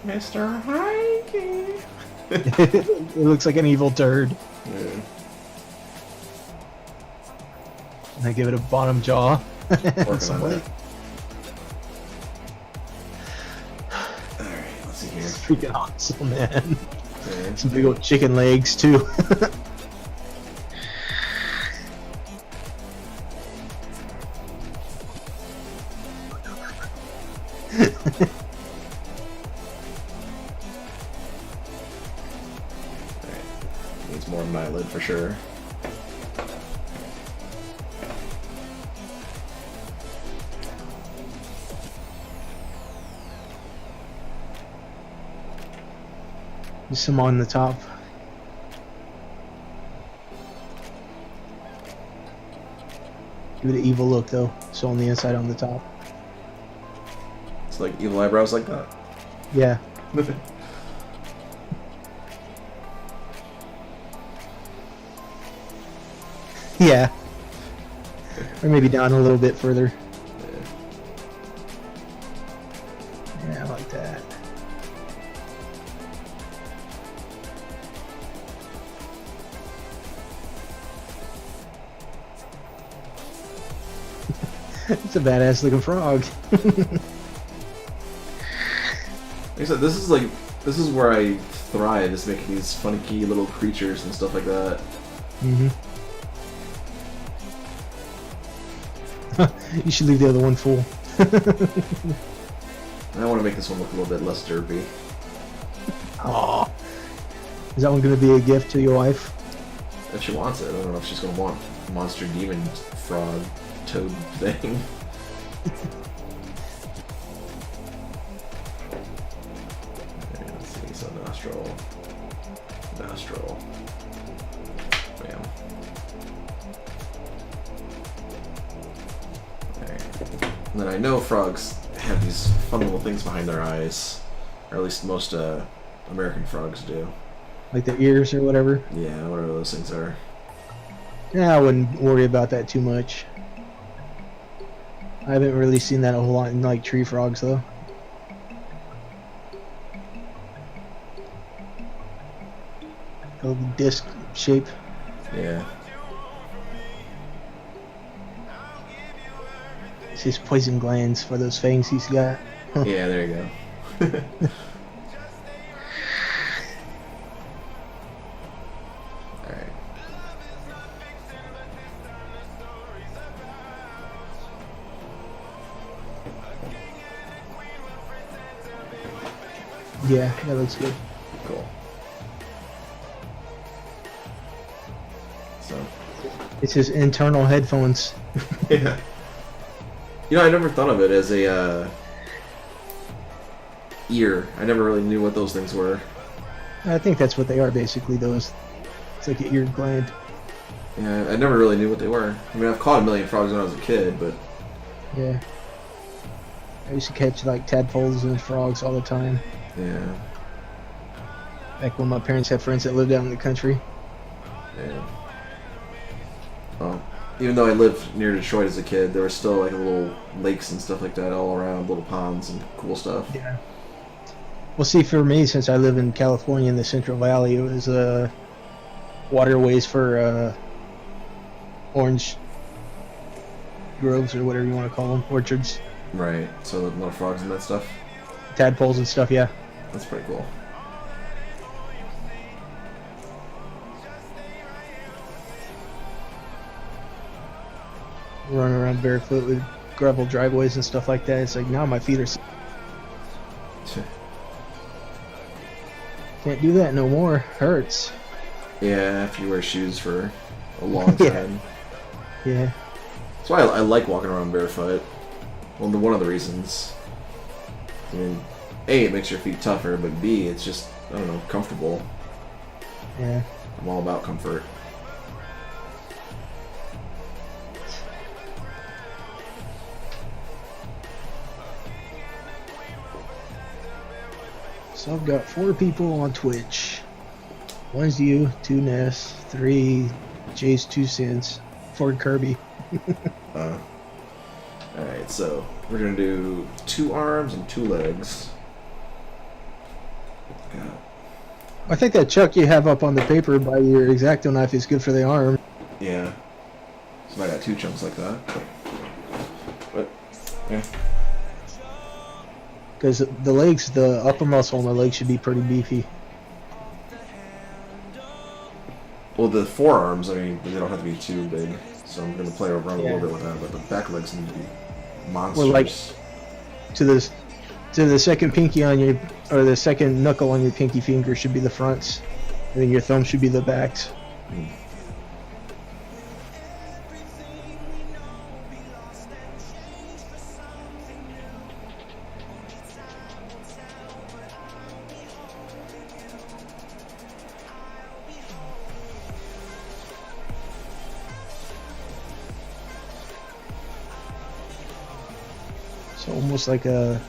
Mr. Hikey. It looks like an evil turd. Yeah. And I give it a bottom jaw. Working on that. Alright, let's see here. It's freaking awesome, man. Okay. Some big old chicken legs, too. Needs more of my lid for sure. Just some on the top. Give it an evil look though. So on the inside, on the top. It's like evil eyebrows like that. Yeah. Yeah. Or maybe down a little bit further. Yeah, I like that. It's a badass looking frog. Like I said, this is where I thrive, is making these funky little creatures and stuff like that. Mm-hmm. You should leave the other one full. I want to make this one look a little bit less derpy. Aw. Is that one going to be a gift to your wife? If she wants it. I don't know if she's going to want monster demon frog toad thing. Okay, let's see, so nostril. Nostril. Bam. Alright. And then I know frogs have these fun little things behind their eyes. Or at least most American frogs do. Like their ears or whatever? Yeah, whatever those things are. Yeah, I wouldn't worry about that too much. I haven't really seen that a whole lot in like tree frogs though. A little disc shape. Yeah. It's his poison glands for those fangs he's got. Yeah, there you go. Alright. Yeah, that looks good. Cool. So. It's his internal headphones. Yeah. You know, I never thought of it as a ear. I never really knew what those things were. I think that's what they are basically, those. It's like an ear gland. Yeah, I never really knew what they were. I mean, I've caught a million frogs when I was a kid, but... Yeah. I used to catch like tadpoles and frogs all the time. Yeah. Back when my parents had friends that lived out in the country. Yeah. Well, even though I lived near Detroit as a kid, there were still like little lakes and stuff like that all around, little ponds and cool stuff. Yeah. Well, see, for me, since I live in California in the Central Valley, it was waterways for orange groves or whatever you want to call them, orchards, Right. So little frogs and that stuff. tadpoles and stuff. Yeah. That's pretty cool. Running around barefoot with gravel driveways and stuff like that. It's like now my feet are. Can't do that no more. Hurts. Yeah, if you wear shoes for a long Yeah. time. Yeah. That's why I like walking around barefoot. Well, one of the reasons. I mean, A, it makes your feet tougher, but B, it's just, I don't know, comfortable. Yeah. I'm all about comfort. So I've got 4 people on Twitch. 1's you, 2 Ness, 3 Jay's 2 cents, 4 Kirby. Alright, so we're going to do 2 arms and 2 legs. God. I think that chuck you have up on the paper by your X-Acto knife is good for the arm. Yeah. So I got 2 chunks like that. But, yeah. Because the legs, the upper muscle on the leg should be pretty beefy. Well, the forearms, I mean, they don't have to be too big. So I'm going to play around a Yeah. little bit with that. But the back legs need to be monsters. Well, like to the second pinky on your, or the second knuckle on your pinky finger should be the fronts, and then your thumb should be the backs. So almost like a,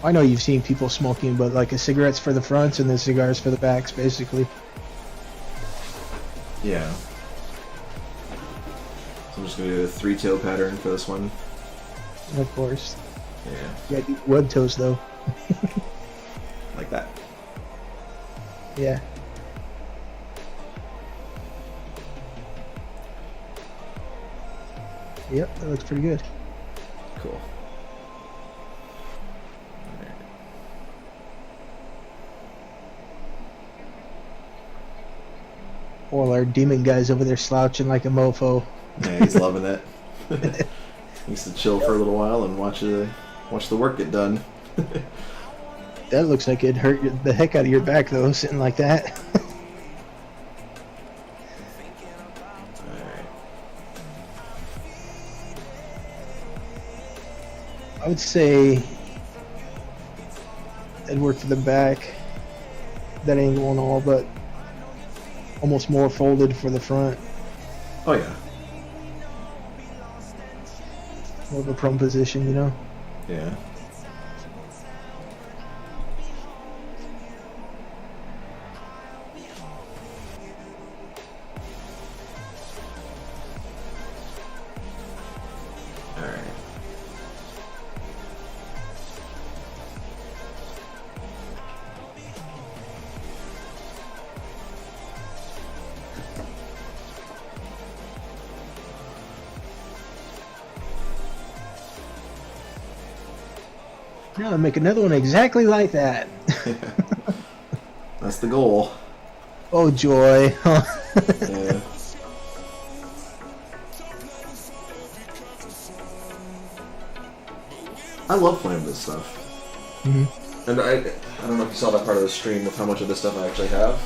I know you've seen people smoking, but like a cigarettes for the fronts and then cigars for the backs, basically. Yeah. So I'm just going to do a 3-tail pattern for this one. Of course. Yeah. Yeah, web toes though. Like that. Yeah. Yep, that looks pretty good. Cool. While our demon guy's over there slouching like a mofo. Yeah, he's loving it. He needs to chill for a little while and watch the work get done. That looks like it'd hurt the heck out of your back though, sitting like that. Alright. I would say that'd work for the back. that angle and all, but almost more folded for the front. Oh yeah. More of a prone position, you know? Yeah. Alright. Now make another one exactly like that. That's the goal. Oh joy. Yeah. I love playing with this stuff. Mm-hmm. And I don't know if you saw that part of the stream with how much of this stuff I actually have.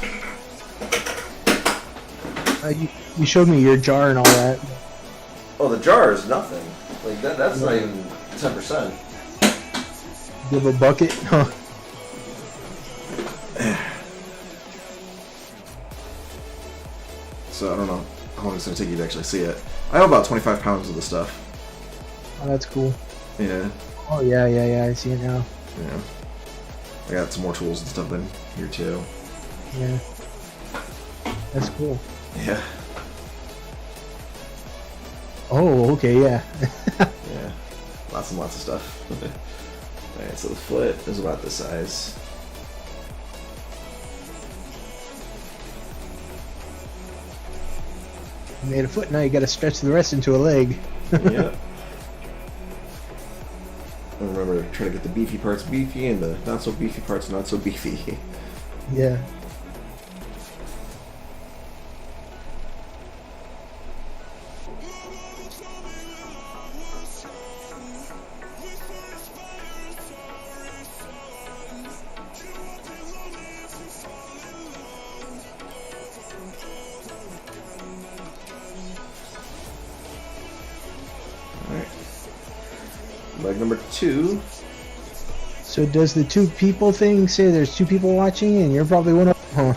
You showed me your jar and all that. Oh, the jar is nothing. Like that's not even 10%. You have a bucket? Huh. So I don't know how long it's going to take you to actually see it. I have about 25 pounds of the stuff. Oh, that's cool. Yeah. Oh yeah, I see it now. Yeah. I got some more tools and stuff in here too. Yeah. That's cool. Yeah. Oh, okay, yeah. Yeah. Lots and lots of stuff. Alright, so the foot is about this size. You made a foot, now you gotta stretch the rest into a leg. Yep. And remember, try to get the beefy parts beefy and the not so beefy parts not so beefy. Yeah. Alright. Leg number 2. So does the 2 people thing say there's 2 people watching and you're probably one of them?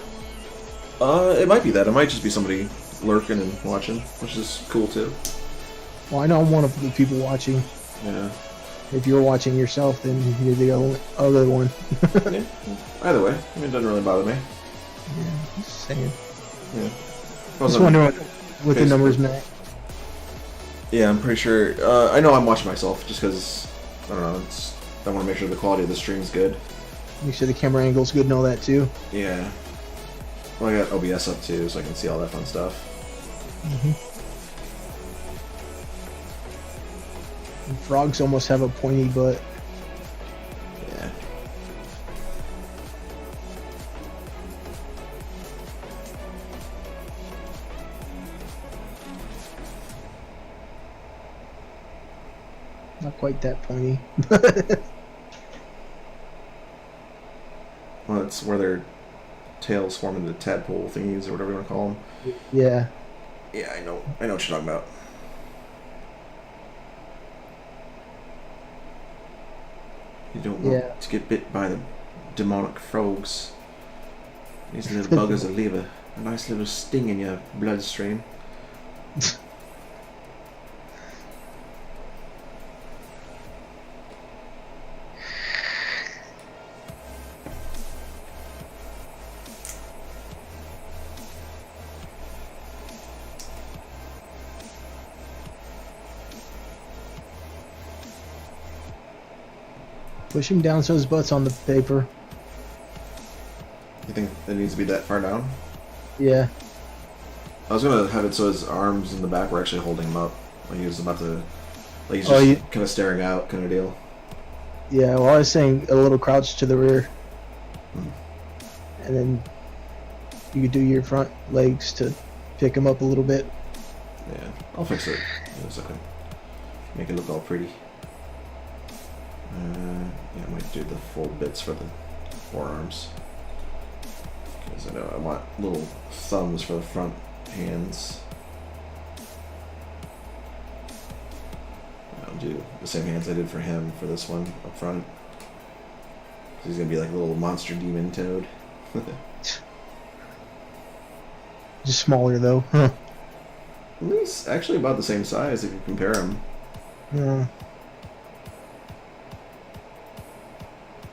Huh. It might be that. It might just be somebody lurking and watching, which is cool too. Well, I know I'm one of the people watching. Yeah. If you're watching yourself, then you're the other one. Yeah. Either way, I mean, it doesn't really bother me. Yeah, just saying. Yeah. Just wondering what the numbers meant. Yeah, I'm pretty sure. I know I'm watching myself just because I don't know. I want to make sure the quality of the stream's good. Make sure the camera angle's good and all that too. Yeah. Well, I got OBS up too, so I can see all that fun stuff. Frogs almost have a pointy butt. Yeah. Not quite that pointy. Well, it's where their tails form into tadpole thingies or whatever you want to call them. Yeah. Yeah, I know what you're talking about. You don't want to get bit by the demonic frogs. These little buggers will leave a nice little sting in your bloodstream. Push him down so his butt's on the paper. You think it needs to be that far down? Yeah. I was gonna have it so his arms in the back were actually holding him up. Like he was about to, like he's just kind of staring out, kind of deal. Yeah. Well, I was saying a little crouch to the rear, and then you could do your front legs to pick him up a little bit. Yeah, I'll fix it in a second. Make it look all pretty. Yeah, I might do the full bits for the forearms. Because I know I want little thumbs for the front hands. I'll do the same hands I did for him for this one up front. He's gonna be like a little monster demon toad. Just smaller though. Huh. He's actually about the same size if you compare them. Yeah.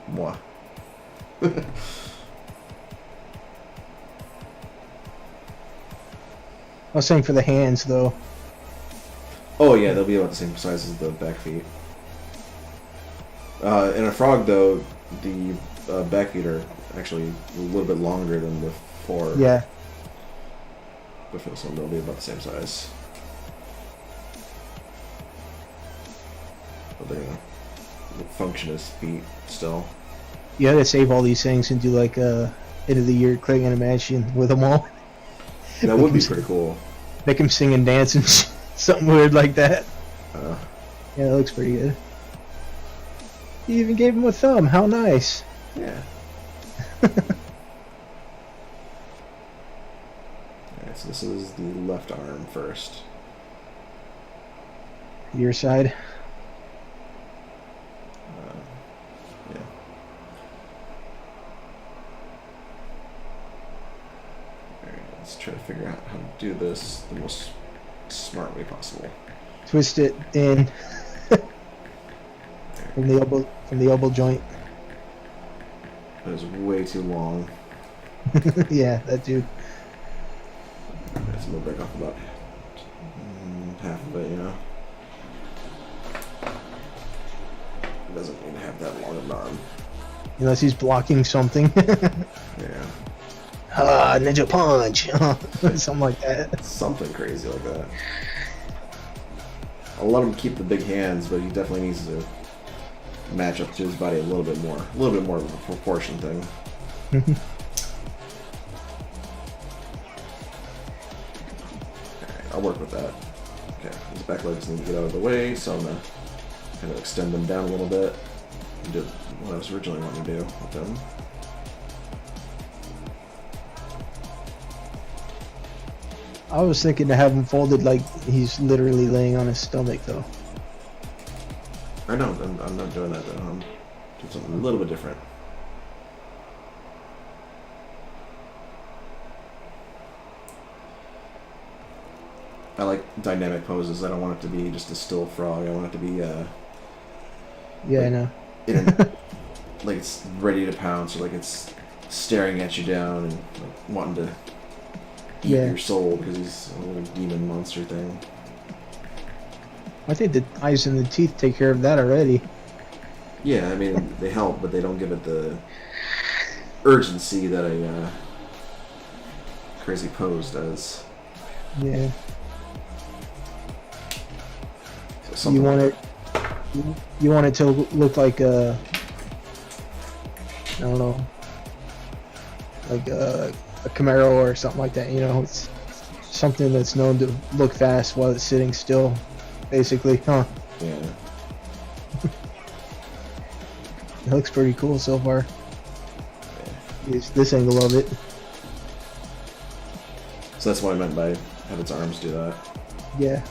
Moi. I was saying for the hands though. Oh yeah, they'll be about the same size as the back feet. In a frog though, the back feet are actually a little bit longer than the fore. Yeah. But for this one, they'll be about the same size. But they're gonna function as feet still. You gotta save all these things and do like end of the year clay animation with them all. That would be pretty cool. Make him sing and dance and something weird like that. Uh, Yeah, that looks pretty good. You even gave him a thumb. How nice. yeah. Alright, so this is the left arm first. Your side. Yeah. Alright, let's try to figure out how to do this the most smart way possible. Twist it in from the elbow joint. That is way too long. Yeah, that too. Alright, so we'll break off about half of it, you know. It doesn't need to have that long of an arm. Unless he's blocking something. Yeah. Ah, ninja punch. Something like that. Something crazy like that. I'll let him keep the big hands, but he definitely needs to match up to his body a little bit more. A little bit more of a proportion thing. Alright, I'll work with that. Okay, his back legs need to get out of the way, so I'm gonna kind of extend them down a little bit and do what I was originally wanting to do with them. I was thinking to have him folded like he's literally laying on his stomach though. I know, I'm not doing that though. I'm doing something a little bit different. I like dynamic poses. I don't want it to be just a still frog. I want it to be Yeah, like, I know. like it's ready to pounce, or like it's staring at you down and like wanting to eat your soul because he's a little demon monster thing. I think the eyes and the teeth take care of that already. Yeah, I mean they help, but they don't give it the urgency that a crazy pose does. Yeah. So You want it. You want it to look like I don't know, like a Camaro or something like that. You know, it's something that's known to look fast while it's sitting still, basically, huh? Yeah. It looks pretty cool so far. This angle of it. So that's what I meant by have its arms do that. Yeah.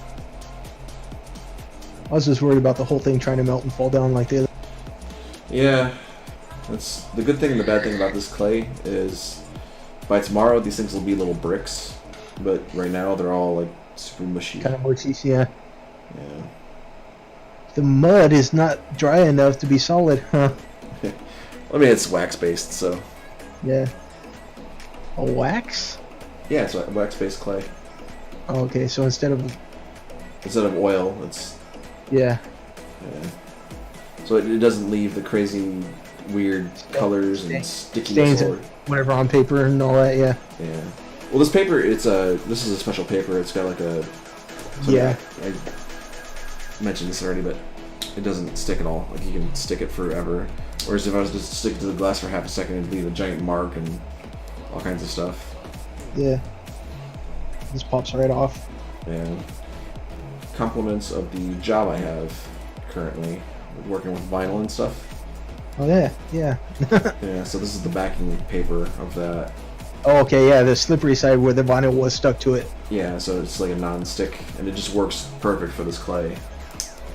I was just worried about the whole thing trying to melt and fall down like the other. Yeah, that's the good thing and the bad thing about this clay is by tomorrow these things will be little bricks, but right now they're all like super mushy. Kind of mushy, yeah. Yeah. The mud is not dry enough to be solid, huh? I mean it's wax based, so Yeah. A wax? yeah, it's wax based clay. Oh, okay, so instead of oil, it's yeah. yeah. So it doesn't leave the crazy weird colors and sticky Stains or it, whatever on paper and all that, yeah. yeah. Well, this paper, this is a special paper. It's got like a Yeah. I mentioned this already, but it doesn't stick at all. Like you can stick it forever. Whereas if I was to stick to the glass for half a second, it'd leave a giant mark and all kinds of stuff. Yeah. This pops right off. And compliments of the job I have currently, working with vinyl and stuff. Oh yeah, yeah. Yeah, so this is the backing paper of that. Oh, okay, yeah, the slippery side where the vinyl was stuck to it. Yeah, so it's like a non-stick, and it just works perfect for this clay.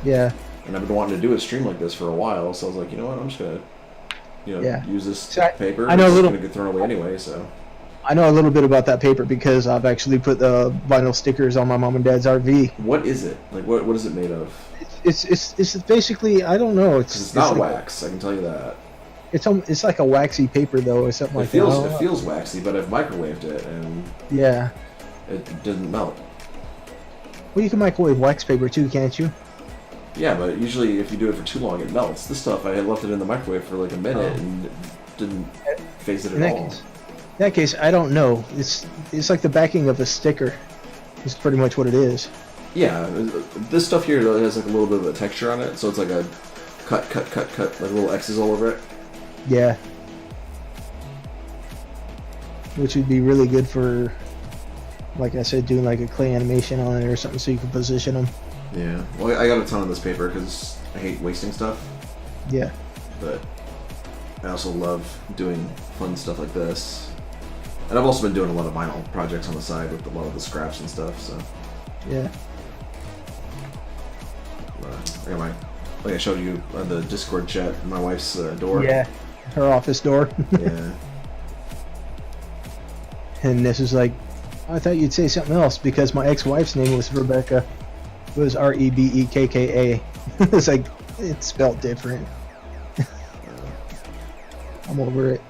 Yeah. And I've been wanting to do a stream like this for a while, so I was like, you know what, I'm just gonna, Yeah. use this So paper. I know it's a little. gonna get thrown away anyway, so. I know a little bit about that paper because I've actually put the vinyl stickers on my mom and dad's RV. What is it? Like, what is it made of? It's basically, I don't know. 'Cause it's not like, wax. I can tell you that. It's like a waxy paper though, or something like that. It feels waxy, but I've microwaved it and Yeah. it didn't melt. Well, you can microwave wax paper too, can't you? Yeah, but usually if you do it for too long, it melts. This stuff, I had left it in the microwave for like a minute and it didn't phase it at all. In that case, I don't know. It's like the backing of a sticker. It's pretty much what it is. Yeah, this stuff here has like a little bit of a texture on it, so it's like a cut, like little X's all over it. Yeah. Which would be really good for, like I said, doing like a clay animation on it or something so you can position them. Yeah. Well, I got a ton of this paper because I hate wasting stuff. Yeah. But I also love doing fun stuff like this. And I've also been doing a lot of vinyl projects on the side with a lot of the scraps and stuff, so. Yeah. I got like I showed you on the Discord chat, my wife's door. Yeah. Her office door. Yeah. And this is like, I thought you'd say something else because my ex-wife's name was Rebecca. It was Rebekka. It's like, it's spelled different. I'm over it.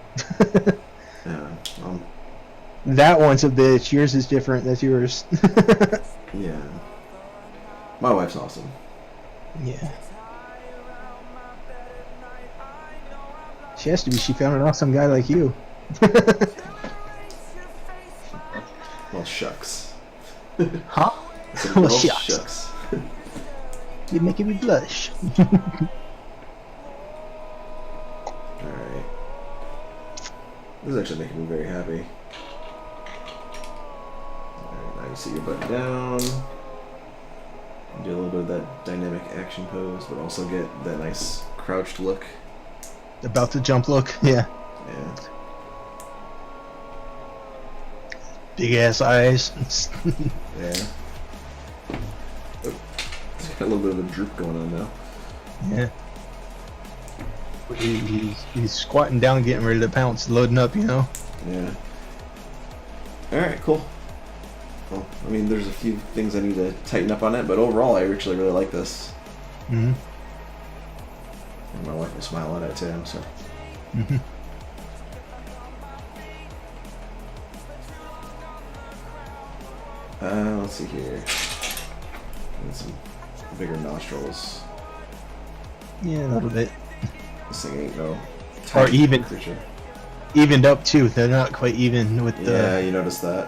Yeah. That one's a bitch. Yours is different. That's yours. Yeah. My wife's awesome. Yeah. She has to be. She found an awesome guy like you. Well, shucks. Huh? Well, shucks. You're making me blush. Alright. This is actually making me very happy. Alright, now you see your button down. Do a little bit of that dynamic action pose, but also get that nice crouched look. About to jump look, yeah. Yeah. Big ass eyes. Yeah. Oh, it's got a little bit of a droop going on now. Yeah. He's squatting down, getting ready to pounce, loading up, you know? Yeah. Alright, cool. Well, I mean, there's a few things I need to tighten up on it, but overall, I actually really like this. Mm-hmm. And my wife will smile at it too, so. Mm-hmm. Let's see here. And some bigger nostrils. Yeah, a little bit. This thing ain't no Or even creature. evened up too. They're not quite even with the Yeah, you noticed that.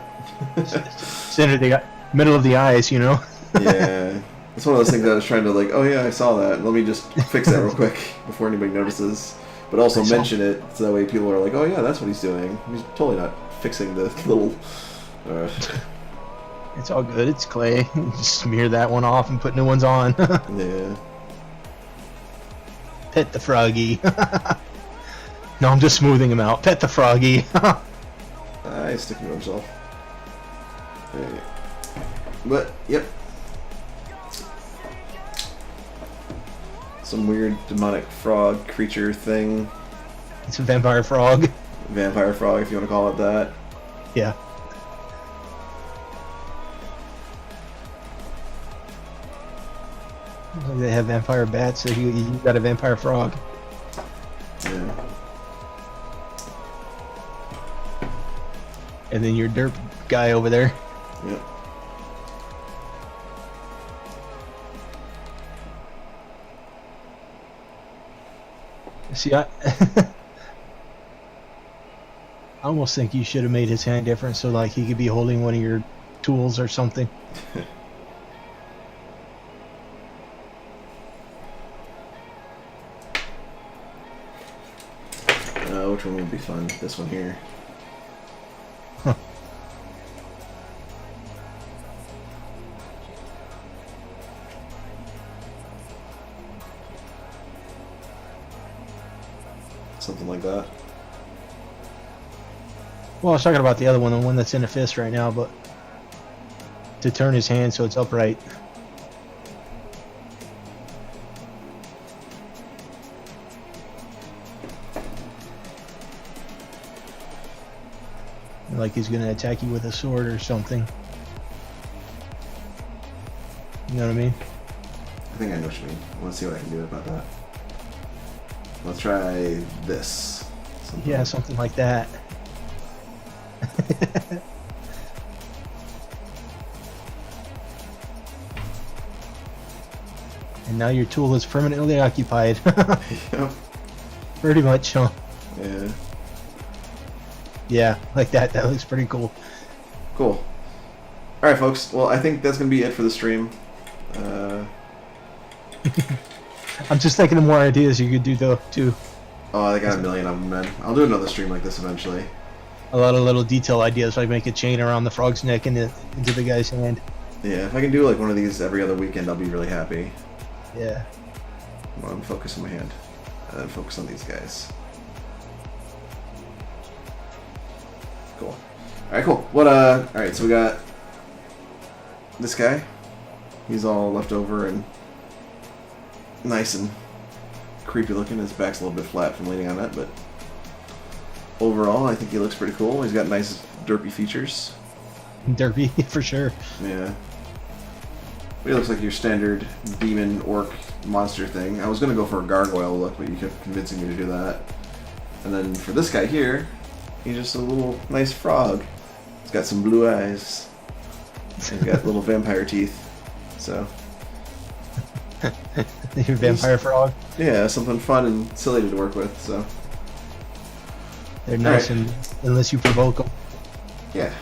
center of the middle of the eyes, you know? Yeah. It's one of those things I was trying to like, oh yeah, I saw that. Let me just fix that real quick before anybody notices. But also mention it so that way people are like, oh yeah, that's what he's doing. He's totally not fixing the little... It's all good. It's clay. Just smear that one off and put new ones on. Yeah. Pet the froggy. No, I'm just smoothing him out. Pet the froggy. He's sticking to himself. Alright. But, yep. Some weird demonic frog creature thing. It's a vampire frog. Vampire frog, if you want to call it that. Yeah. Like they have vampire bats, so you got a vampire frog. Yeah. And then your derp guy over there. Yep. See, I I almost think you should have made his hand different so like he could be holding one of your tools or something. Which one would be fun? This one here. Huh. Something like that. Well, I was talking about the other one, the one that's in a fist right now, but to turn his hand so it's upright. Like he's gonna attack you with a sword or something. You know what I mean? I think I know what you mean. Let's see what I can do about that. Let's try this. Yeah, something like that. And now your tool is permanently occupied. Yep. Pretty much, huh? Yeah. Yeah, like that. That looks pretty cool. Cool. Alright, folks. Well, I think that's going to be it for the stream. I'm just thinking of more ideas you could do, though, too. Oh, I got a million of them, man. I'll do another stream like this eventually. A lot of little detail ideas, like make a chain around the frog's neck and into the guy's hand. Yeah, if I can do like one of these every other weekend, I'll be really happy. Yeah. Come on, focus on my hand. And then focus on these guys. Cool. Alright, cool. Alright, so we got this guy. He's all left over and nice and creepy looking. His back's a little bit flat from leaning on that, but overall, I think he looks pretty cool. He's got nice derpy features. Derpy, for sure. Yeah. But he looks like your standard demon orc monster thing. I was going to go for a gargoyle look, but you kept convincing me to do that. And then for this guy here, he's just a little nice frog. He's got some blue eyes. He's got little vampire teeth. So Your vampire frog. yeah, something fun and silly to work with. So They're nice, right. and unless you provoke them. yeah.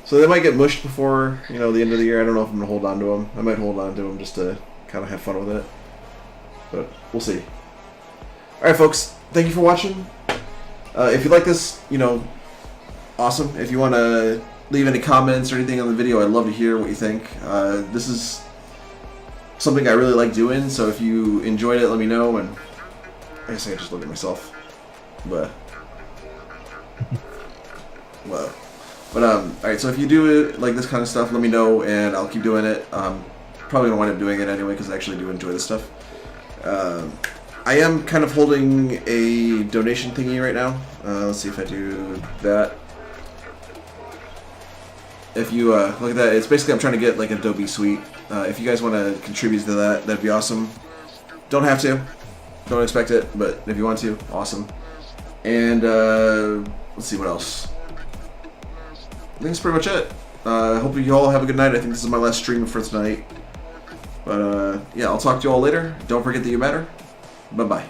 So they might get mushed before the end of the year. I don't know if I'm gonna hold on to them. I might hold on to them just to kind of have fun with it. But we'll see. All right, folks. Thank you for watching. If you like this, awesome. If you want to leave any comments or anything on the video, I'd love to hear what you think. This is something I really like doing, so if you enjoyed it, let me know. And I guess I could just look at myself. But alright, so if you do like this kind of stuff, let me know, and I'll keep doing it. Probably gonna wind up doing it anyway, because I actually do enjoy this stuff. I am kind of holding a donation thingy right now. Let's see if I do that. If you look at that, it's basically I'm trying to get like Adobe Suite. If you guys want to contribute to that, that'd be awesome. Don't have to. Don't expect it, but if you want to, awesome. And let's see what else. I think that's pretty much it. I hope you all have a good night. I think this is my last stream for tonight. But yeah, I'll talk to you all later. Don't forget that you matter. Bye-bye.